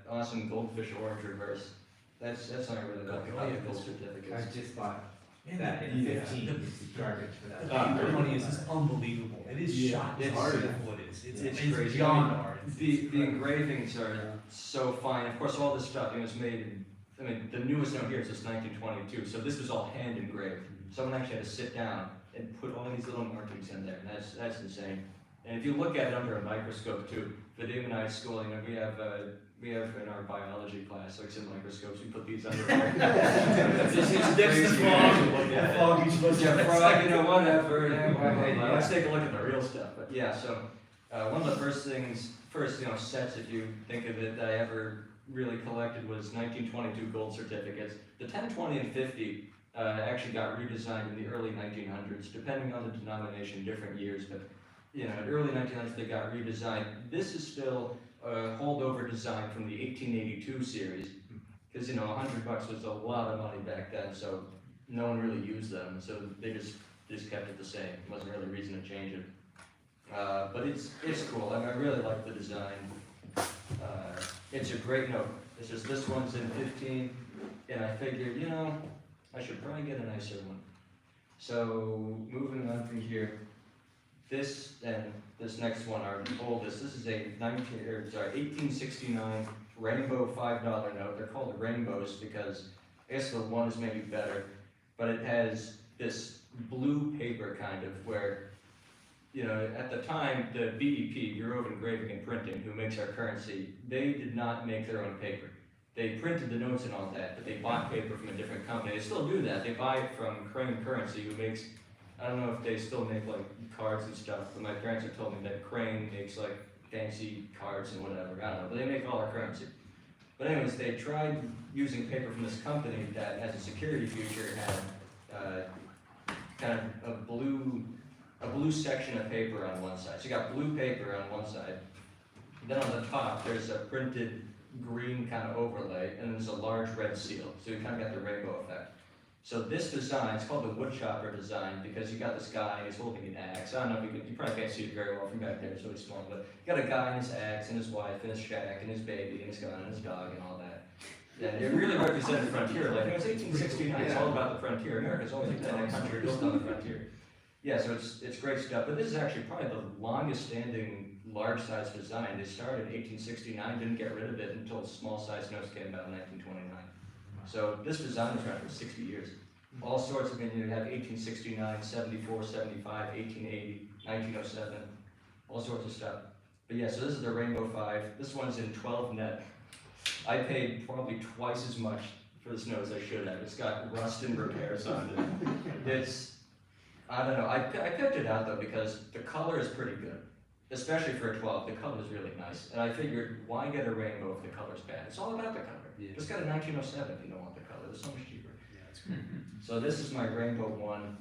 awesome goldfish orange reverse. That's something I really like Oh, about yeah, the gold I certificates. just bought Man, that in yeah. 15, it's garbage for that. The paper money is just unbelievable. It is Yeah. shocking It's how hard. beautiful it is. It's It's crazy. beyond I mean, art. It's The incredible. engravings are so fine. Of course, all this stuff was made in, I mean, the newest note here is just 1922, so this was all hand engraved. Someone actually had to sit down and put all these little markings in there, and that's insane. And if you look at it under a microscope too, Vadim and I at school, you know, we have in our biology class, like some microscopes, we put these under there. This is crazy. The fog each was Yeah, frog, you know, whatever, let's take a look at the real stuff, but yeah, so, one of the first, you know, sets, if you think of it, that I ever really collected was 1922 gold certificates. The 10, 20, and 50, actually got redesigned in the early 1900s, depending on the denomination, different years, but, you know, in the early 1900s, they got redesigned. This is still a holdover design from the 1882 series, because, you know, $100 was a lot of money back then, so no one really used them, so they just kept it the same. Wasn't really a reason to change it. But it's cool. I mean, I really like the design. It's a great note. It's just this one's in 15, and I figured, you know, I should probably get a nicer one. So moving on from here, this and this next one are the oldest. This is a 1869 rainbow $5 note. They're called rainbows because I guess the one is maybe better, but it has this blue paper kind of where, you know, at the time, the BEP, Bureau of Engraving and Printing, who makes our currency, they did not make their own paper. They printed the notes and all that, but they bought paper from a different company. They still do that. They buy it from Crane Currency, who makes, I don't know if they still make like cards and stuff, but my parents have told me that Crane makes like fancy cards and whatever. I don't know, but they make all our currency. But anyways, they tried using paper from this company that, as a security feature, had kind of a blue section of paper on one side. So you got blue paper on one side. Then on the top, there's a printed green kind of overlay, and there's a large red seal. So you kind of got the rainbow effect. So this design, it's called the woodchopper design because you got this guy, he's holding an axe. I don't know if you probably can't see it very well from back there, it's really small, but you got a guy and his axe and his wife and his shack and his baby and his gun and his dog and all that. And it really represented the frontier. Like, it was 1869, it's all about the frontier. America's always been a country built on the frontier. Yeah, so it's great stuff, but this is actually probably the longest standing large size design. They started in 1869, didn't get rid of it until small size notes came out in 1929. So this design is around for 60 years. All sorts of, you have 1869, 74, 75, 1880, 1907, all sorts of stuff. But yeah, so this is the Rainbow 5. This one's in 12 net. I paid probably twice as much for this note as I should have. It's got rust and repairs on it. It's, I don't know, I picked it out though because the color is pretty good. Especially for a 12, the color is really nice. And I figured, why get a rainbow if the color's bad? It's all about the color. Yeah. Just got a 1907 if you don't want the color, it's so much cheaper. Yeah, that's great. So this is my rainbow one.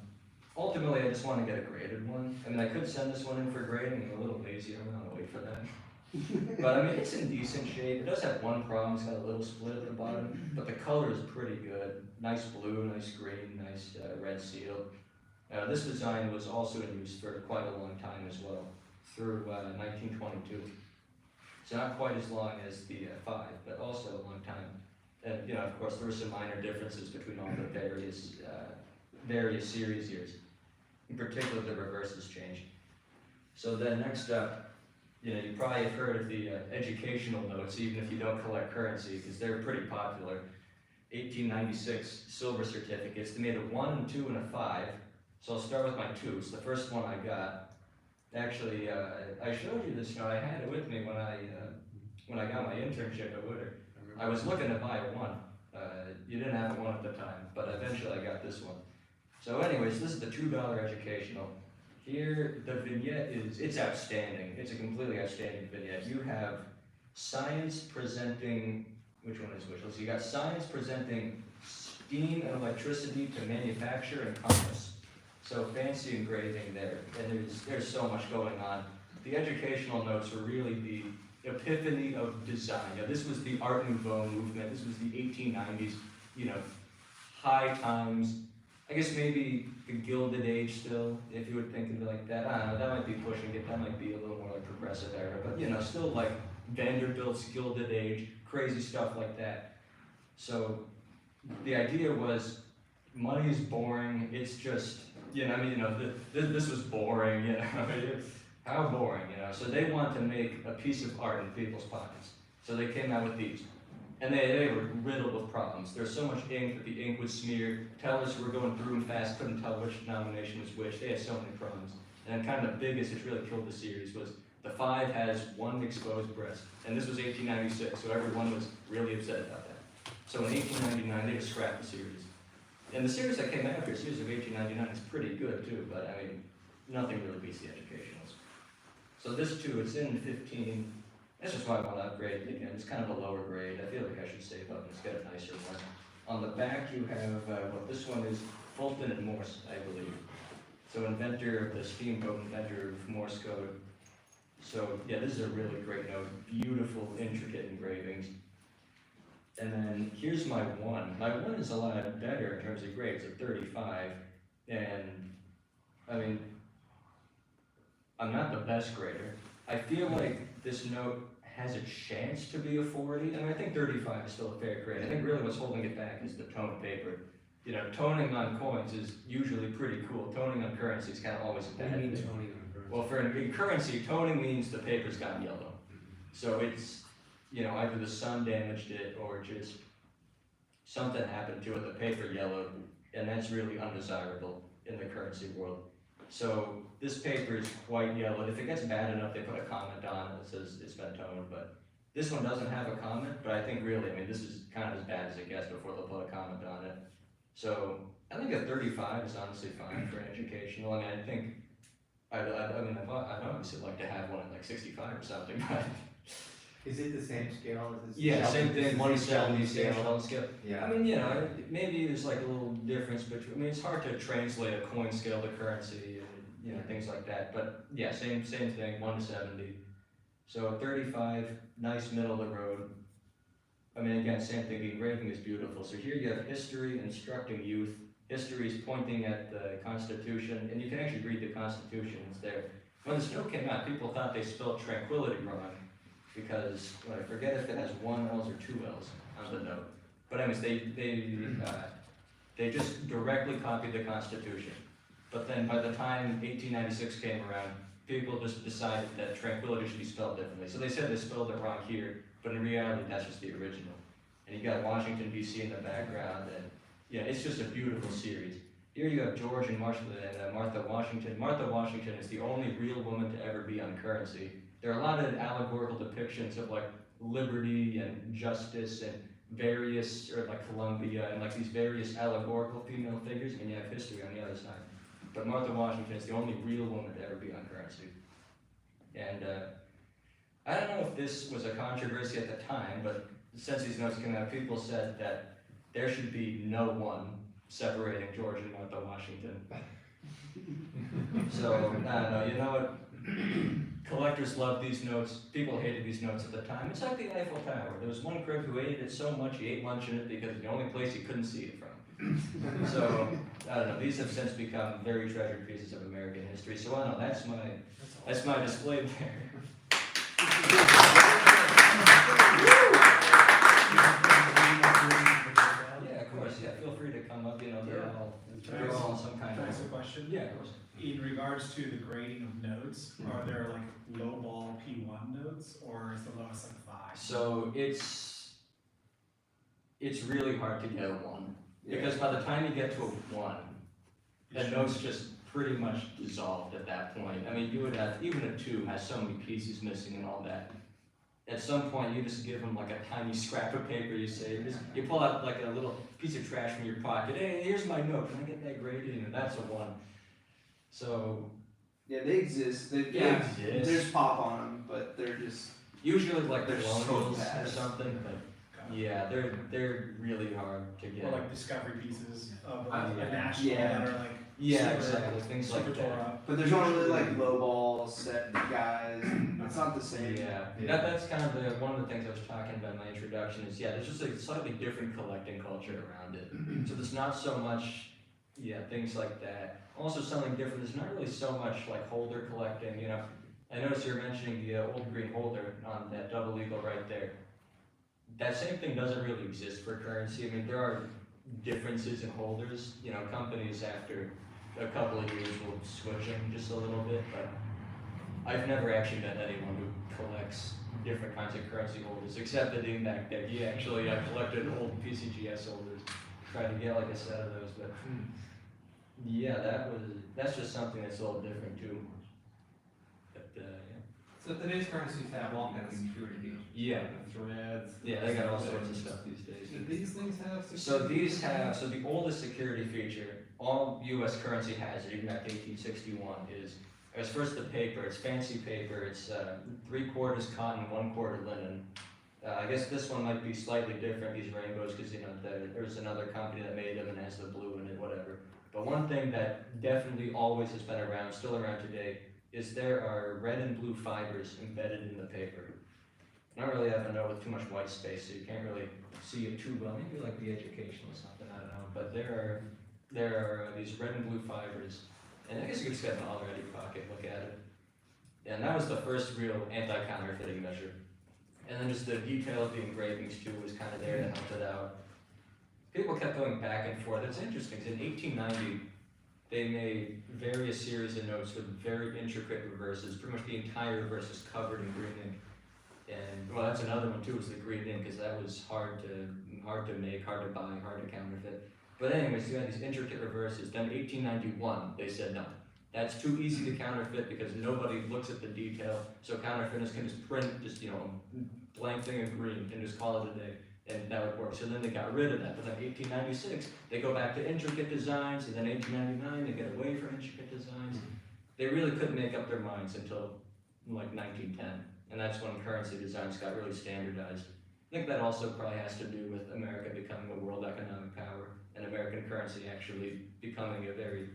Ultimately, I just want to get a graded one. I mean, I could send this one in for grading, I'm a little lazy, I'm not gonna wait for that. But I mean, it's in decent shape. It does have one problem, it's got a little split at the bottom, but the color is pretty good. Nice blue, nice green, nice red seal. This design was also in use for quite a long time as well, through 1922. So not quite as long as the 5, but also a long time. And, you know, of course, there were some minor differences between all the various series years. In particular, the reverses changed. So then next up, you know, you probably have heard of the educational notes, even if you don't collect currency, because they're pretty popular. 1896 silver certificates. They made a 1, and 2, and a 5. So I'll start with my 2s. The first one I got, actually, I showed you this, you know, I had it with me when I got my internship at Witter. I was looking to buy a 1. You didn't have a 1 at the time, but eventually I got this one. So anyways, this is the $2 educational. Here, the vignette it's outstanding. It's a completely outstanding vignette. You have science presenting, which one is which? So you got science presenting steam and electricity to manufacture and commerce. So fancy engraving there, and there's so much going on. The educational notes were really the epiphany of design. You know, this was the Art Nouveau movement. This was the 1890s. You know, high times. I guess maybe the Gilded Age still, if you would think of it like that. I don't know. That might be pushing it. That might be a little more like progressive era. But you know, still like Vanderbilt's Gilded Age, crazy stuff like that. So the idea was, money is boring, it's just, this was boring, how boring, so they wanted to make a piece of art in people's pockets. So they came out with these. And they were riddled with problems. There's so much ink that the ink would smear. Tellers who were going through them fast couldn't tell which denomination was which. They had so many problems. And then kind of the biggest, which really killed the series, was the 5 has one exposed breast. And this was 1896, so everyone was really upset about that. So in 1899, they just scrapped the series. And the series that came after, the series of 1899, is pretty good too, but I mean, nothing really beats the educationals. So this too, it's in 15. That's just why I want to upgrade it again. It's kind of a lower grade. I feel like I should save up and just get a nicer one. On the back you have, this one is Fulton and Morse, I believe. So inventor of the steamboat, inventor of Morse code. So yeah, this is a really great note. Beautiful, intricate engravings. And then here's my 1. My 1 is a lot better in terms of grades, a 35. And I mean, I'm not the best grader. I feel like this note has a chance to be a 40. I mean, I think 35 is still a fair grade. I think really what's holding it back is the toned paper. Toning on coins is usually pretty cool. Toning on currency is kind of always a bad thing. toning on currency? Well, in currency, toning means the paper's gone yellow. So it's, either the sun damaged it or just something happened to it, the paper yellowed, and that's really undesirable in the currency world. So this paper is quite yellowed. If it gets bad enough, they put a comment on it that says it's been toned, but this one doesn't have a comment, but I think really, this is kind of as bad as it gets before they'll put a comment on it. So I think a 35 is honestly fine for an educational. I mean, I think, I'd obviously like to have one at like 65 or something, but. Is it the same scale as this? Yeah, same thing, 170 scale. Yeah. I mean, maybe there's like a little difference between, it's hard to translate a coin scale to currency and, things like that. But yeah, same thing, 170. So 35, nice middle of the road. I mean, again, same thing, the engraving is beautiful. So here you have history instructing youth. History is pointing at the Constitution, and you can actually read the Constitution, it's there. When the snow came out, people thought they spelled tranquility wrong, because I forget if it has 1 L's or 2 L's on the note. But anyways, they just directly copied the Constitution. But then by the time 1896 came around, people just decided that tranquility should be spelled differently. So they said they spelled it wrong here, but in reality, that's just the original. And you got Washington, D.C. in the background, and it's just a beautiful series. Here you have George and Martha Washington. Martha Washington is the only real woman to ever be on currency. There are a lot of allegorical depictions of like liberty and justice and various, or like Columbia, and like these various allegorical female figures, and you have history on the other side. But Martha Washington is the only real woman to ever be on currency. And I don't know if this was a controversy at the time, but since these notes came out, people said that there should be no one separating George and Martha Washington. So, I don't know, you know what? Collectors loved these notes. People hated these notes at the time. It's like the Eiffel Tower. There was one critic who hated it so much he ate lunch in it because it's the only place he couldn't see it from. So, I don't know, these have since become very treasured pieces of American history. So, I don't know, that's my display there. Yeah, of course, feel free to come up, they're all some kind of. Can I ask a question? Yeah, of course. In regards to the grading of notes, are there like low ball P1 notes, or is the lowest like 5? So it's really hard to get a 1, because by the time you get to a 1, the note's just pretty much dissolved at that point. I mean, you would have, even a 2 has so many pieces missing and all that. At some point, you just give them like a tiny scrap of paper, you pull out like a little piece of trash from your pocket, hey, here's my note, can I get that graded? And that's a 1. So. Yeah, they exist. They exist. There's pop on them, but they're just. Usually like they're colonials so or something, but yeah, they're really hard to get. Or like discovery pieces of a national that are like. Yeah, exactly, things like that. But there's only like low ball set guys. It's not the same. Yeah, that's kind of one of the things I was talking about in my introduction is, there's just a slightly different collecting culture around it. So there's not so much, things like that. Also something different, there's not really so much like holder collecting, I noticed you were mentioning the old green holder on that double eagle right there. that same thing doesn't really exist for currency. I mean, there are differences in holders. You know, companies after a couple of years will switch them just a little bit, but I've never actually met anyone who collects different kinds of currency holders, except the Dingback deck. Yeah, actually, I collected old PCGS holders, tried to get like a set of those, but yeah, that's just something that's a little different too. But yeah. So today's currencies have all kinds of security. Yeah. Threads. Yeah, they got all sorts of stuff these days. Do these things have security? So the oldest security feature all U.S. currency has, dating back to 1861, is first the paper. It's fancy paper. It's 3/4 cotton, 1/4 linen. I guess this one might be slightly different, these rainbows, because you know there's another company that made them and has the blue in it, whatever. But one thing that definitely always has been around, still around today, is there are red and blue fibers embedded in the paper. I don't really have a note with too much white space, so you can't really see it too well. Maybe like the educational or something, I don't know. But there are these red and blue fibers, and I guess you could just get an all-ready pocket, look at it. And that was the first real anti-counterfeiting measure. And then just the detail of the engravings too was kind of there to help it out. People kept going back and forth. It's interesting, because in 1890, they made various series of notes with very intricate reverses. Pretty much the entire reverse is covered in green ink. And well, that's another one too, is the green ink, because that was hard to make, hard to buy, hard to counterfeit. But anyways, you had these intricate reverses. Then 1891, they said no, that's too easy to counterfeit because nobody looks at the detail. So counterfeiters can just print a blank thing of green and just call it a day, and that would work. So then they got rid of that. But then 1896, they go back to intricate designs, and then 1899, they get away from intricate designs. They really couldn't make up their minds until like 1910. And that's when currency designs got really standardized. I think that also probably has to do with America becoming a world economic power and American currency actually becoming a very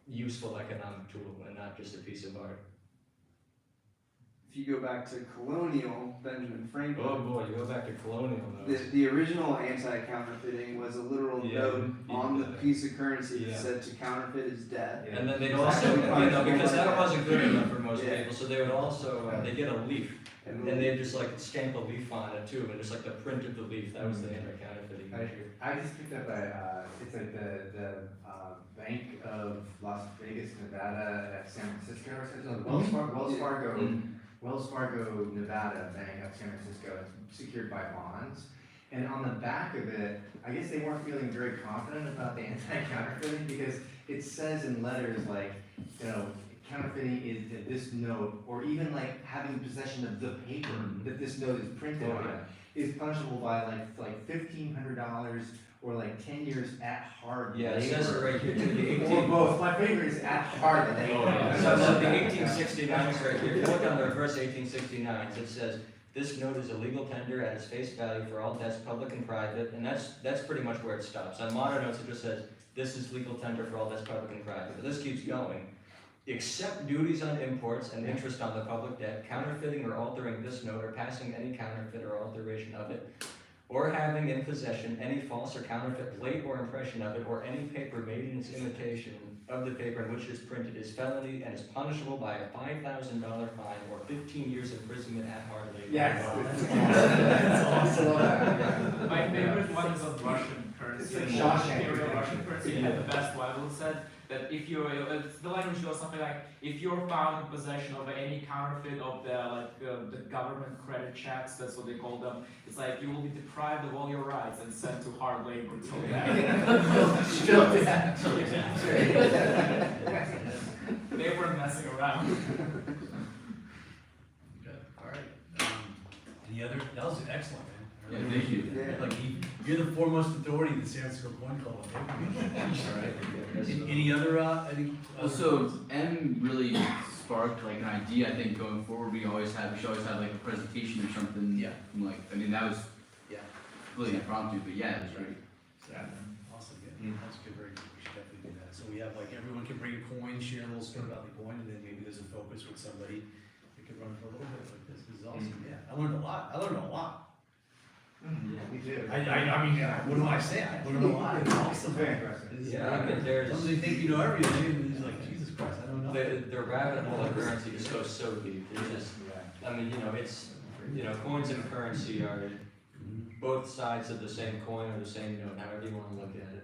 useful economic tool and not just a piece of art. If you go back to colonial Benjamin Franklin. Oh boy, you go back to colonial notes. The original anti-counterfeiting was a literal note on the piece of currency that said to counterfeit is death. And then they'd also, because that wasn't good enough for most people, so they would also, they get a leaf, and they'd just like stamp a leaf on it too, and just like the print of the leaf, that was the anti-counterfeiting measure. I just picked up it's like the Bank of Las Vegas, Nevada at San Francisco or something. Wells Fargo, Nevada Bank of San Francisco, it's secured by bonds. And on the back of it, I guess they weren't feeling very confident about the anti-counterfeiting because it says in letters like, counterfeiting is this note, or even like having possession of the paper that this note is printed on, is punishable by like $1,500 or like 10 years at hard labor. Yeah, it says it right here. Or both. My favorite is at hard labor. So the 1869s right here. If you look on the reverse 1869s, it says this note is a legal tender at its face value for all debts, public and private, and that's pretty much where it stops. On modern notes, it just says this is legal tender for all debts, public and private. But this keeps going. Except duties on imports and interest on the public debt, counterfeiting or altering this note or passing any counterfeit or alteration of it, or having in possession any false or counterfeit plate or impression of it, or any paper made in its imitation of the paper in which it is printed is felony and is punishable by a $5,000 fine or 15 years imprisonment at hard labor. Yes. That's awesome. My favorite one is of Russian currency. It's like Shawshank. Imperial Russian currency had the best one. It said that if you're, the language goes something like, if you're found in possession of any counterfeit of the government credit checks, that's what they call them. It's like you will be deprived of all your rights and sent to hard labor until They weren't messing around. Good, all right. Any other, that was excellent, man. Yeah, thank you. Like, you're the foremost authority in the San Francisco Coin Club. All right. Any other, Well, so M really sparked like an idea. I think going forward, we should always have like a presentation or something. Yeah. From, like, I mean, that was Yeah. really impromptu, but yeah, it was great. Yeah, awesome, good. That's good, very good. We should definitely do that. So we have like, everyone can bring a coin, share a little story about the coin, and then maybe there's a focus with somebody. We could run for a little bit like this. This is awesome, yeah. I learned a lot. Yeah, me too. I mean, what do I say? I learned a lot. It's awesome. Very impressive. Yeah, I mean, there's. Sometimes you think you know everything, and it's like, Jesus Christ, I don't know. The rabbit hole of currency just goes so deep. It's just, I mean, it's, coins and currency are both sides of the same coin or the same note, however you wanna look at it.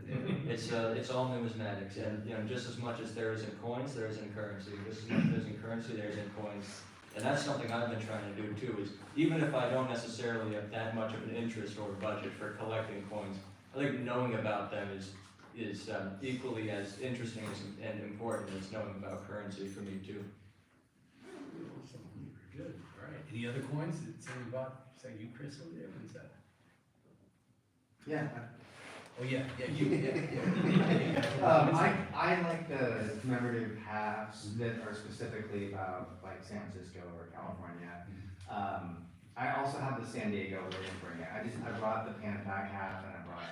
It's all numismatics, and, you know, just as much as there is in coins, there is in currency, just as much as there's in currency, there's in coins. And that's something I've been trying to do too, is even if I don't necessarily have that much of an interest or budget for collecting coins, I think knowing about them is equally as interesting and important as knowing about currency for me too. Good, all right. Any other coins that somebody bought? Is that you, Chris, over there? What is that? Yeah. Oh, yeah, you. I like the commemorative halves that are specifically about like San Francisco or California. I also have the San Diego, we're gonna bring it. I brought the Pan Pac half and I brought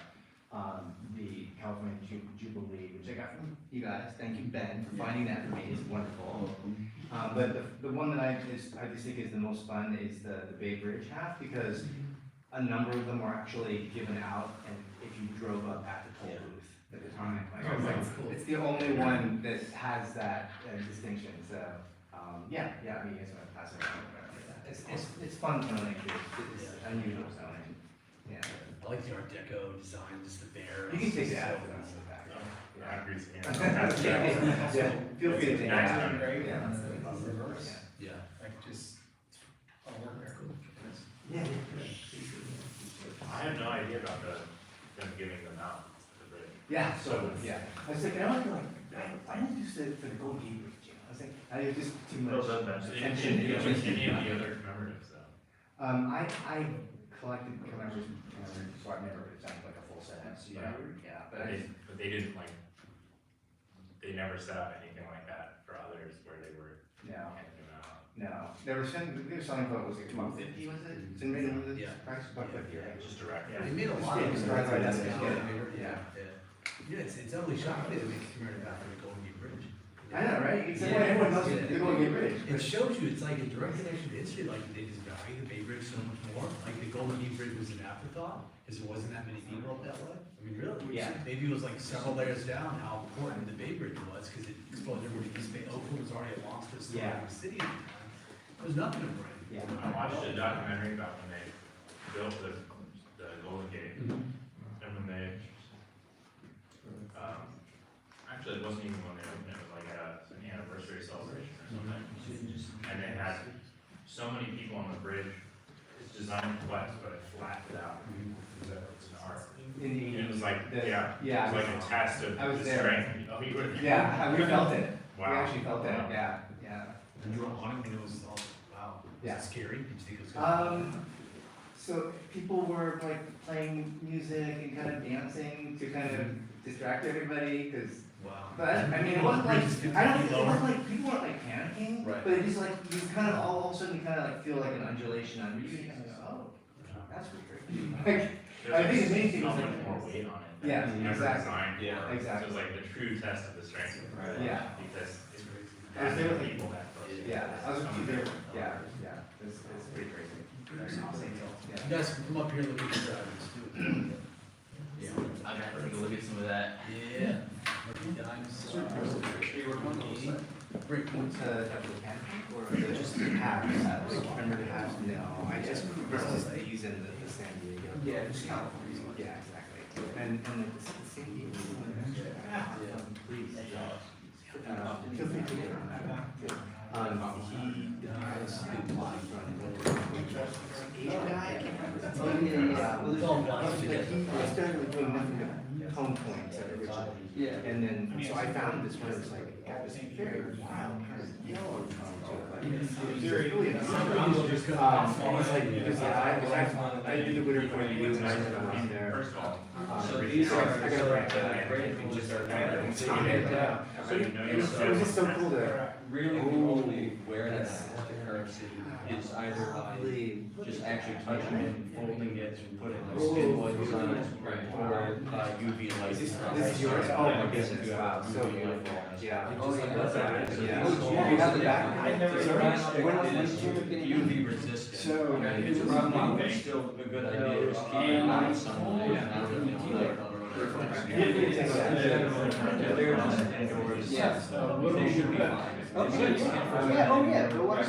the California Jubilee, which I got from you guys. Thank you, Ben, for finding that for me. It's wonderful. But the one that I just think is the most fun is the Bay Bridge half, because a number of them were actually given out, and if you drove up at the toll booth at the time, it's the only one that has that distinction. So yeah, I mean, it's gonna pass it around. It's fun zoning. It's unusual zoning. Yeah. I like the Art Deco design, just the bear. You can take that. Yeah, feel free to take that. Reverse. Yeah. Like just, I'll work there. Yeah. I had no idea about them giving them out to the bridge. Yeah, so, yeah. I was thinking, I didn't use it for the Golden Gate Bridge, you know, I was like, I was just too much attention. Any of the other commemoratives though? I collected commemoratives, so I've never done like a full set. Yeah. Yeah, But they didn't like, they never set up anything like that for others where they were handing them out. No, they were selling for, was it $1.50, was it? It's in the price, $1.50, right? Just direct. They made a lot of Just them. right, that's Yeah. good. Yeah, it's ugly shocking they make a commemorative after the Golden Gate Bridge. I know, right? Except when everyone knows the Golden Gate Bridge. It shows you, it's like a direct connection to history, like they just value the Bay Bridge so much more. Like the Golden Gate Bridge was an afterthought, because there wasn't that many people up that way. I mean, really? Yeah. Maybe it was like several layers down how important the Bay Bridge was, because it exposed everybody to East Bay. Oakland was already a monstrous city at the time. There was nothing to bring. Yeah. I watched a documentary about when they built the Golden Gate, and when they, actually it wasn't even when they opened it, it was like an anniversary celebration or something. And they had so many people on the bridge, it's designed flex, but it flattened out. It's an art. And it was like, it was like a test of I was the there. strength. Oh, you were there? Yeah, we felt it. Wow. We actually felt it, Wow. yeah. And you were on it when it was all, wow. Yeah. Was it scary? Did you think it was gonna So people were like playing music and kind of dancing to kind of distract everybody, because. Wow. But I mean, it wasn't like, it wasn't like, people weren't like panicking, Right. but it just like, you kind of all of a sudden you kind of like feel like an undulation on you, kind of go, oh, that's weird. Like, I think it's amazing. So much more weight on it. Yeah, It was never exactly. designed for. Yeah, exactly. So it was like the true test of the strength of the bridge. Yeah. Because I was there with people that close. Yeah, I was So many there, people. yeah, it's pretty crazy. You guys can come up here and look at the drivers too. Yeah, I'm gonna take a look at some of that. Yeah. Great points. Or just the halves, remember the halves? No, I just, versus these and the San Diego. Yeah, just California. Yeah, exactly. And the San Diego. Please. Feel free to get on that. He has been applying for Asian guy, I can't remember. Oh, yeah. Well, he started doing nothing but home points originally. Yeah. And then, so I found this one, it's like, it was very wild, kind of yellow tone to it. Like, really, it's like, because I did the Witter Coin review and I was on there. First of all, So these are, I gotta write that. great, people just are Yeah. So it was just so cool to. really the only wear that the currency is either by just actually touching it and folding it and putting like skin oils on it, or by UV light. This is yours? Oh my goodness, wow, so beautiful. Yeah. Oh, yeah. You have the back? I never UV resistant. So. It's probably still a good idea, just keep it out of sunlight, out of the color Yeah. They should be fine. Oh, good. Yeah, oh, yeah, but what?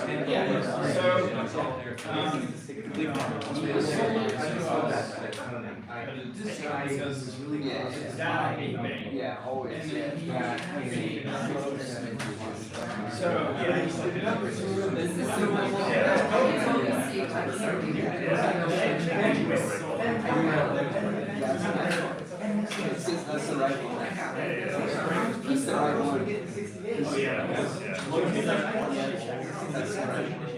Yeah, always. That's the right one. That's the right one. Oh, yeah. That's the right one.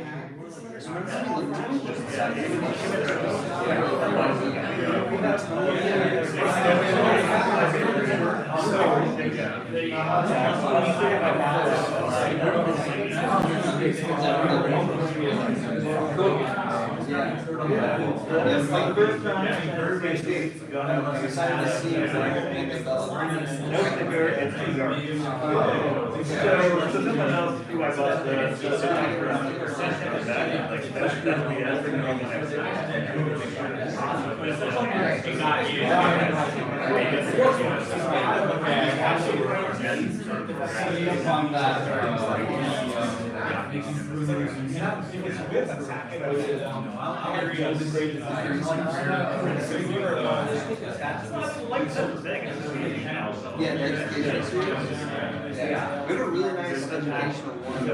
Yeah, we have a really nice educational one.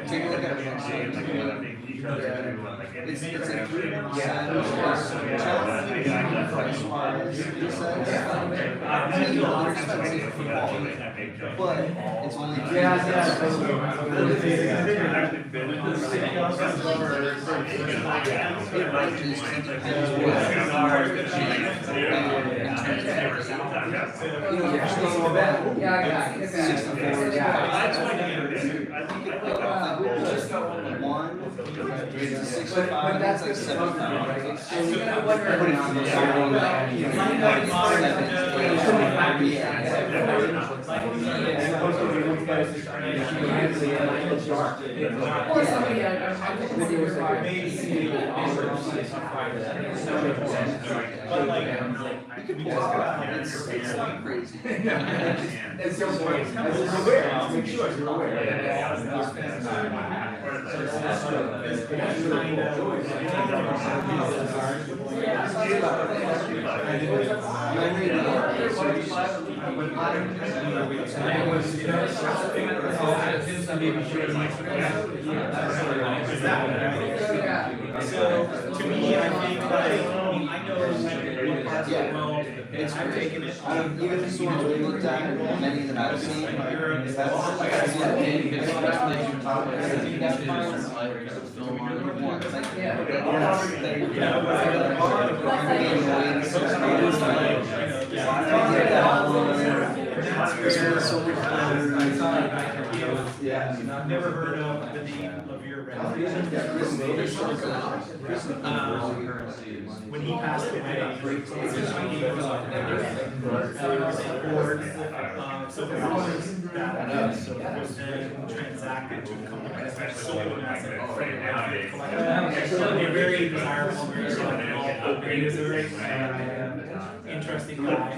Take a look at it next year. It's a 3%. But it's only 3%. It ranges to depends what. You know, if you're going back, 64, one, 65, that's like 75, right? So you gotta wonder, putting on those, Or somebody, But like, you could pull it out, it's not crazy. It's your point. You're aware, make sure you're aware. So, to me, I think like, I know what parts of the world, I've taken it. Even the ones we looked at, many that I've seen, I've never heard of the name of your when he passed away, so the owners that was then transacted to a company that sold them as a they're very desirable, very he's a very interesting guy.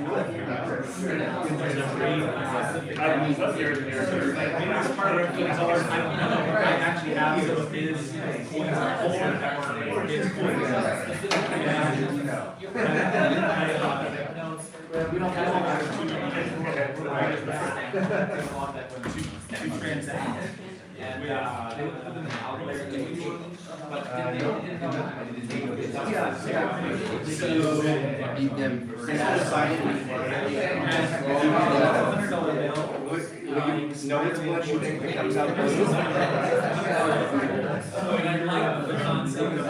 I actually have some of his coins on hold. His coins. We don't have to transact. And they would put them in outlets and but No, it's much you think it comes out of business. So I like the concept of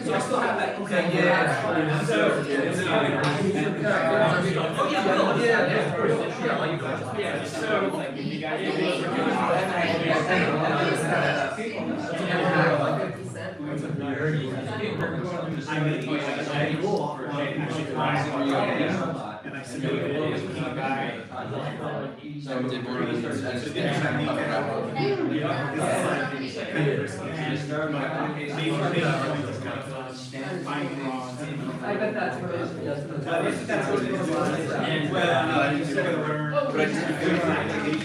so I still have that. Okay, yeah. So and I submitted it to the guy. So we did one of these, I just did Finding wrong. I bet that's what it is. I think that's what it is. Well, you still gotta learn. But I did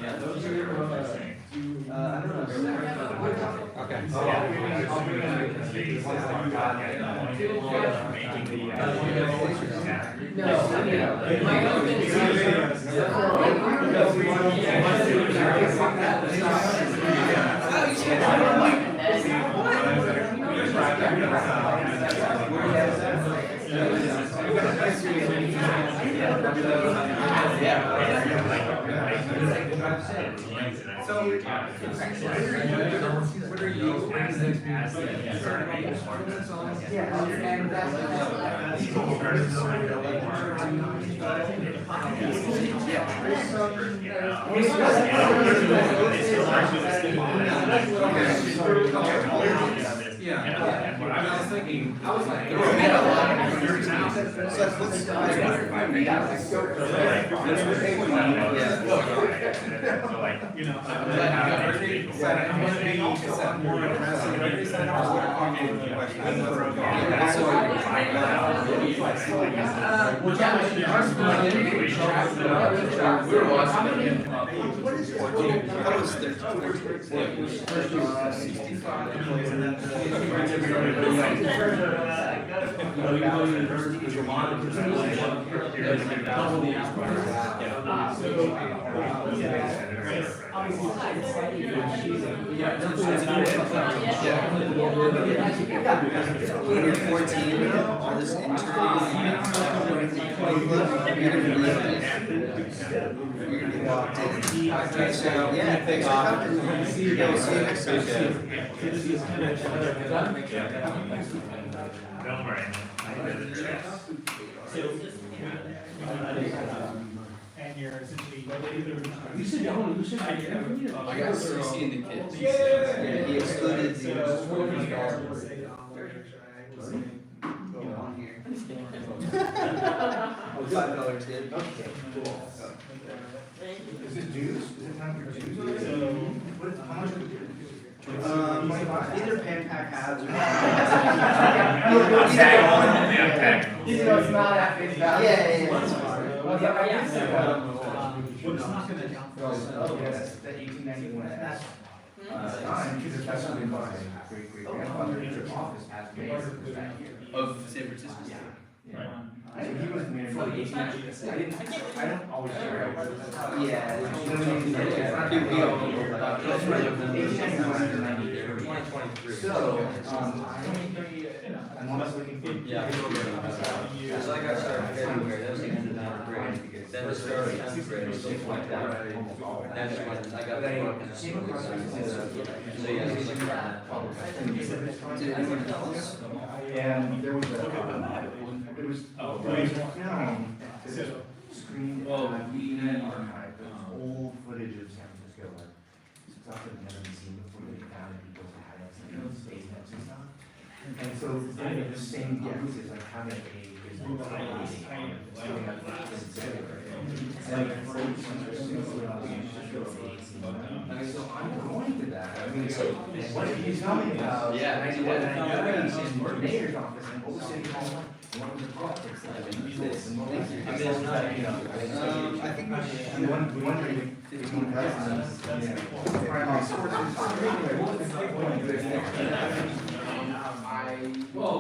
Yeah, those are your, I don't know. Okay. My So, what are you? Yeah, I was thinking, I was like, You know, I'm gonna be more aggressive. When you're 14, all this you're gonna be locked in. Okay, so, yeah, thanks for coming. See you guys. See you next time. Don't worry. And you're essentially. You said, oh, you said, I got CC in the kids. Yeah. He excluded the. Go on here. $5 did. Okay, cool. Is it dues? Is it time for dues? How much is it? Either pen pack has or. Even though it's not at face value. Yeah, that's fine. Well, yeah, I guess so. What's not gonna count for us? Oh, yeah, that's the 1891. That's fine, because that's something my great-great-grandfather in your office passed away that year. Of San Francisco. Yeah. So he was the man for the 1890s. I don't always share. Yeah. So, I'm almost looking for. Yeah. Because like I started February, that was the end of ninth grade, then the start of 10th grade, something like that. That's when I got the book and so yeah, he's like Did anyone else? And there was it was, film, screen, archive, old footage of San Francisco, like, stuff that had never been seen before, they found it because they had like, space nets and stuff. And so, the same guess is like how many age is the so I'm going to that. I mean, so what if you tell me about? Yeah, in the mayor's office in Old City Hall, one of the politics that I use this and it's not, you know. I think I'm wondering if one does. Well,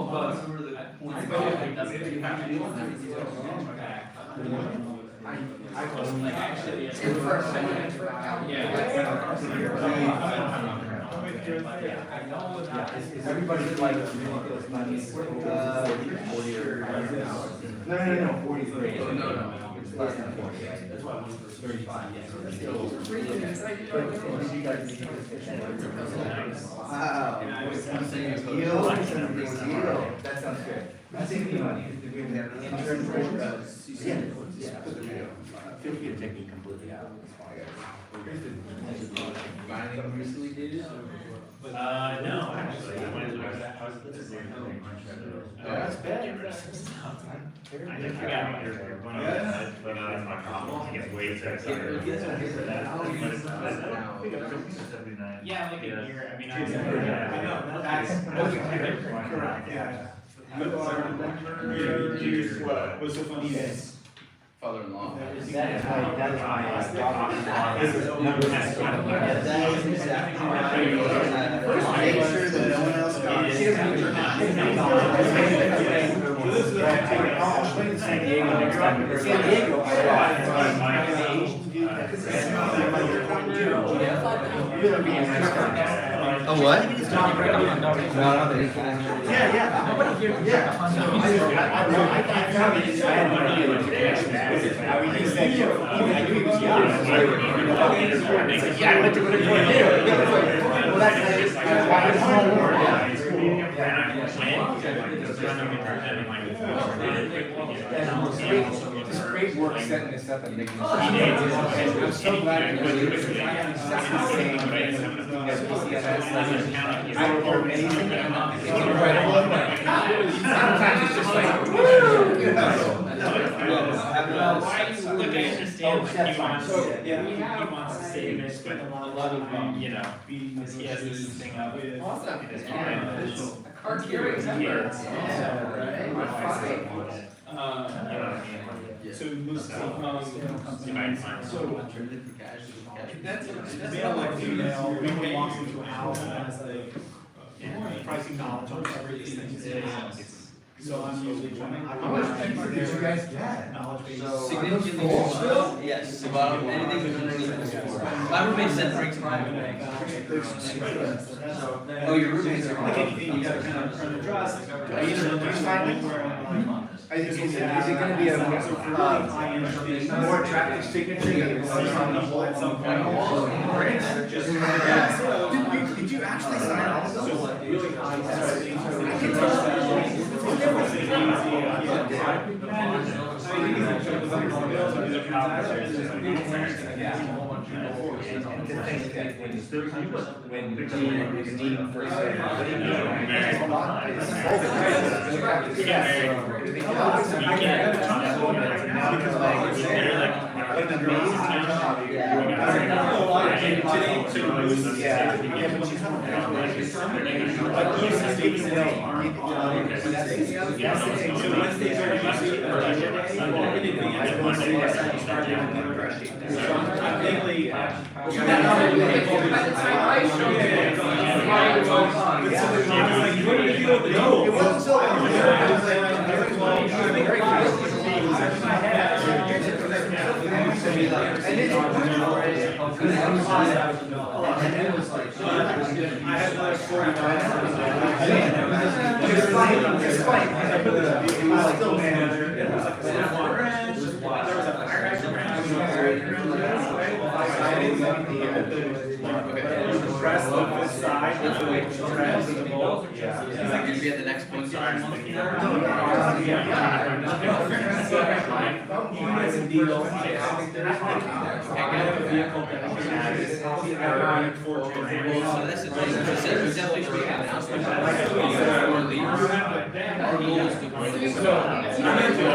Is everybody like ridiculous money? 40 or no, 43. No. It's less than 40. That's why 35. Wow. Deal. That sounds good. I think the money. Feel free to take me completely out. Buying recently dated? No, actually, I went to, I was at the same thing. That's bad. I think I got your one of those, but my problem, I get way too excited. Yeah, like a year, I mean, I know, that's correct, yeah. What was so funny is. Father-in-law. That is my daughter's that is exactly right. First, make sure that no one else got it. She doesn't even this is San Diego. San Diego, Oh, what? Yeah. Nobody here. Yeah. I found it. I had no idea. I mean, he said, I knew he was young. Yeah, I went to Witter Coin. Well, that's why it's homework. It's great work setting this up and making this. I'm so glad you're doing this. I am exactly the same as PCFS. I don't hear anything. It's incredible. Sometimes it's just like, woo! Look, I understand that he wants, he wants to save it, but a lot of, you know, he has this thing up. Awesome. in his mind. A card carrying member. So most You might find so male like female, no one walks into a house and has like pricing knowledge on everything. So I'm usually trying. How much pizza did you guys get? Knowledge base. Significantly more. Yes, about anything underneath this floor. My roommate said bring to my Oh, your roommates are Like anything, you gotta kind of earn the trust. Is it gonna be a more attractive signature? At some point. Did you actually sign all of those? So really high. I can touch that. Be at the next one. So that's the thing. We said we definitely should make an announcement. Our goal is to grow this. And I was like,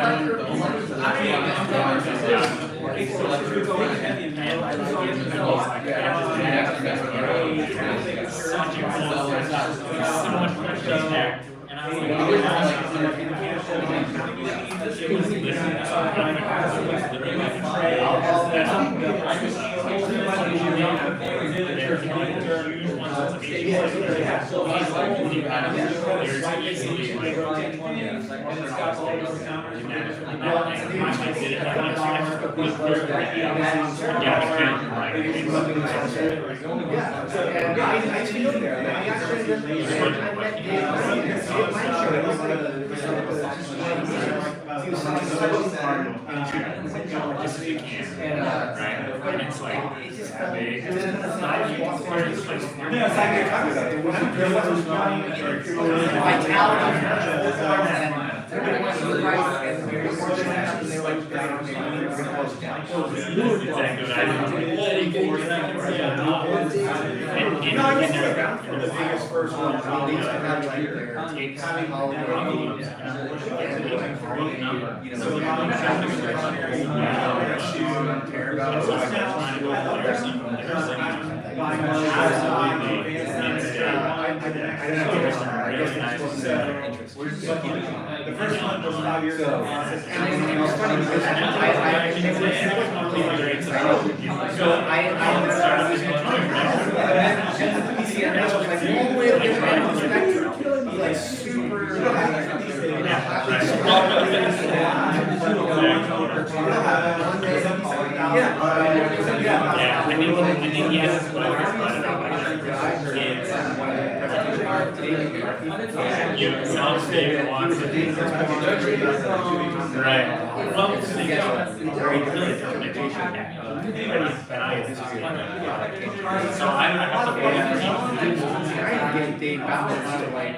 No, I guess the biggest first one, At least to have it there, having all of So a lot of the first one was 5 years ago. And it was funny because so I started using PCM, and I was like, all the way up the spectrum, like super. I think yes, what I thought about sounds big wants to do. Right. Well, very good. So I have to get balance to like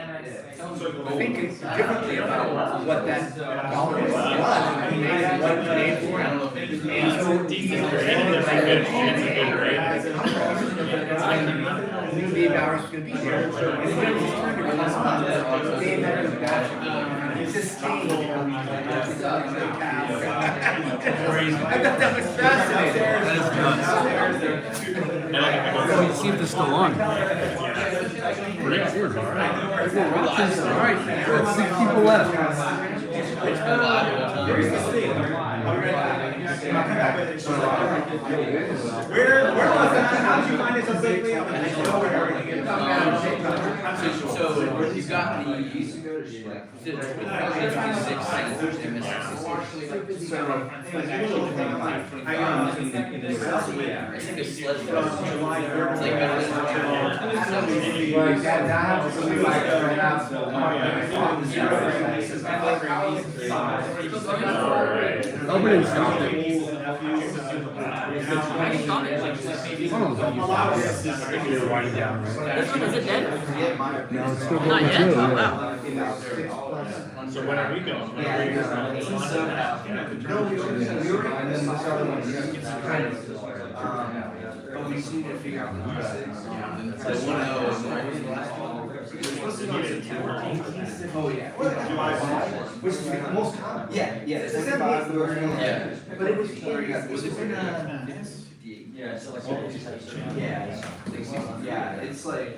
think differently about what that dollar was and what it paid for. And so knew the 8 hours was going to be there. And then it was turned to Dave had his batch sustained. I thought that was fascinating. See if they're still on. Alright, 6 people left. Where was that? How did you find it so quickly? So he's got the 26 Nobody stopped it. You're winding down, right? This one, is it dead? No, it's still Not yet? Oh, wow. So when are we going? we just need to figure out the Oh, yeah. Which is the most common. Yeah, yeah. It's 75. Yeah. But it was in, Yeah, it's like Yeah, it's like.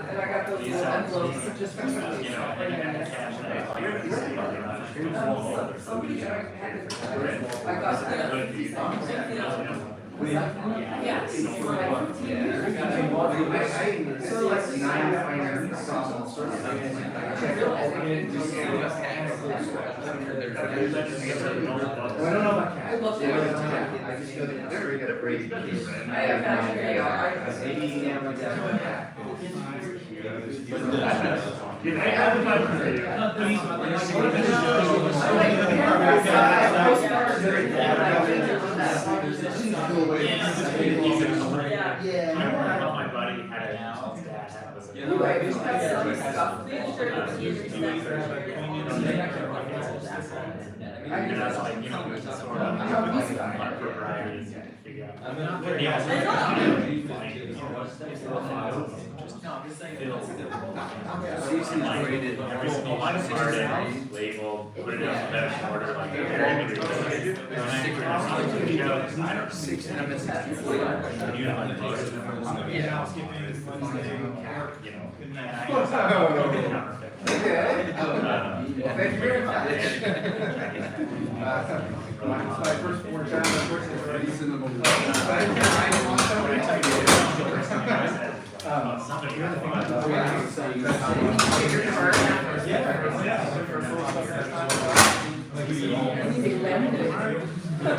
And I got those little envelopes just from somebody had I got yeah. So like 9 finer sauce all sorts of things. Well, I don't know about cats. I love that. I just go there, we got a break. I have actually, My buddy had it now. His dad had it. You're right, we've got some stuff. And I was like, you know, it's sort of our proprietors to figure out. Every single one started, labeled, put it in alphabetical order, like a very good. I don't know. 6 and I'm at 64. You know, like, Yeah. you know. Okay. Thank you very much. My first 4 times, unfortunately, Anything left? Although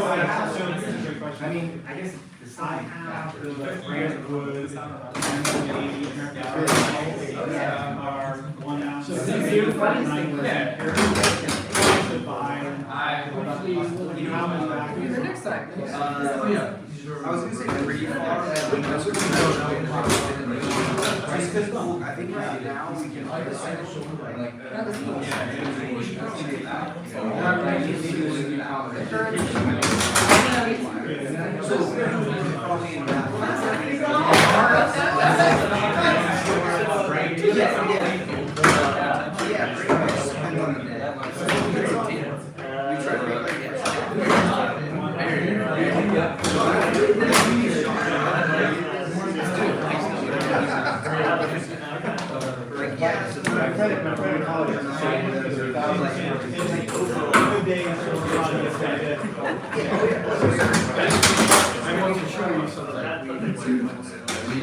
I have, so this is a great question. I mean, I guess I have the brand wood, are 1 ounce. So this is the funny thing. Next time. I was gonna say pretty far. I think right now we can like.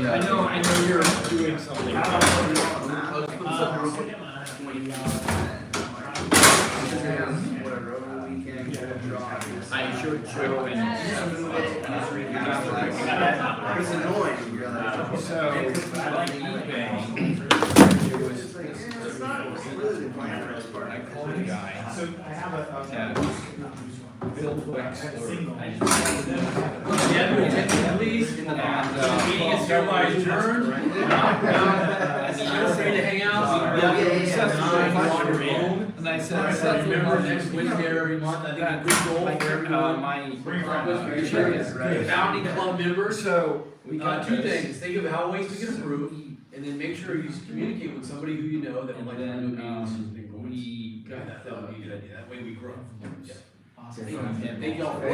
I know you're doing something. I should show and It's annoying. so on eBay, it was I called a guy. So I have Bill Wexler. At least, and meeting is hereby adjourned. You're free to hang out. And I said, Seth, remember next Wednesday every month, I think a good goal for my founding club members. So we got two things. Think of how ways we can improve, and then make sure you communicate with somebody who you know that would like to do meetings. That would be a good idea. That way we grow. Yeah. Awesome. Thank y'all for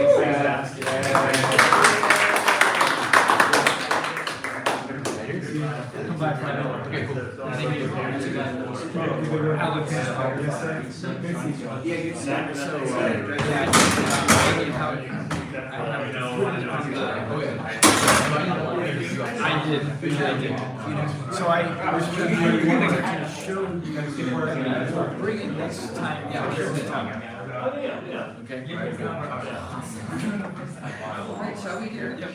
Come back right over. Okay, cool. I did. So I was going to show you guys bring it next time. Yeah, sure. Okay. Alright, shall we do it? Yep.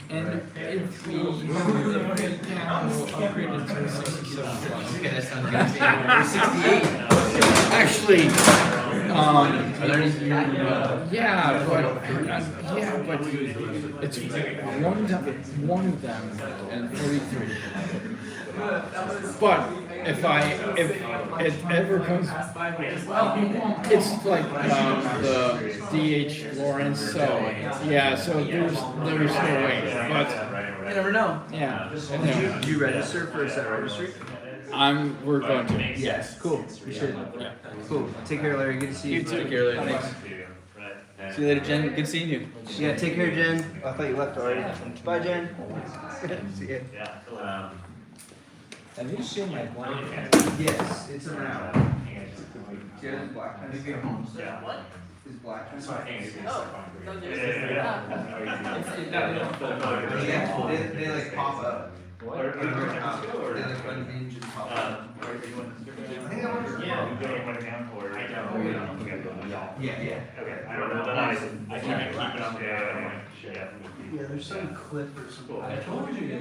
And if we can upgrade it to 67 plus. Actually, yeah, but it's one of them and 43. But if it ever comes, it's like the DH Lawrence, so yeah, so there's no way, but You never know. yeah. Do you register for a set registry? We're going to. Yes. Cool. You should. Yeah. Cool. Take care, Larry. Good to see you. You too. Take care, Larry. Thanks. See you later, Jen. Good seeing you. Yeah. Take care, Jen. I thought you left already. Bye, Jen. See ya. Have you seen my one? Yes, it's around. Yeah, it's black. Yeah. Is black. Oh, those are Yeah, they like pop up. What? They like unhinge and pop up. I think I wonder. Yeah. You doing one account or? I don't. Yeah. Okay, I don't know, but I can't keep it on there. Yeah, there's some clip or something. I told you to.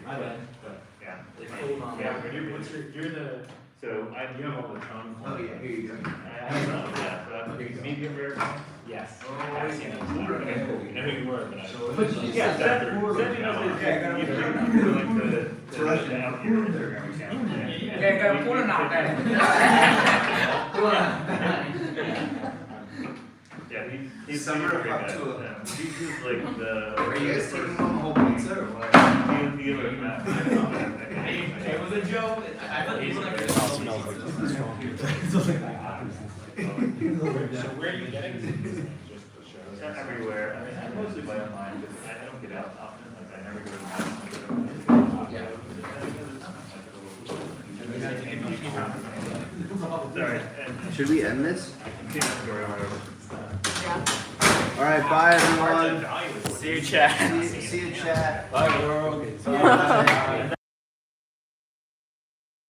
I bet. Yeah. Yeah, but you're the, so you have all the Tron. Oh, yeah, here you go. I don't know, yeah, so that's medium rare. Yes. I've seen those. Okay, cool. You know who you were, but I. Yeah, Seth knows that you like the out here. Yeah, go put it out there. Yeah, he's Summer pretty up good to at that. He's like the. Are you guys taking home a whole pizza or what? Dealer of that. It was a joke. I thought he was like. So where are you getting these? Just everywhere. I mean, I mostly buy online, but I don't get out often. Like I never go to the Sorry. Should we end this? Yeah. Alright, bye everyone. See you, chat. See you, chat. Bye, world.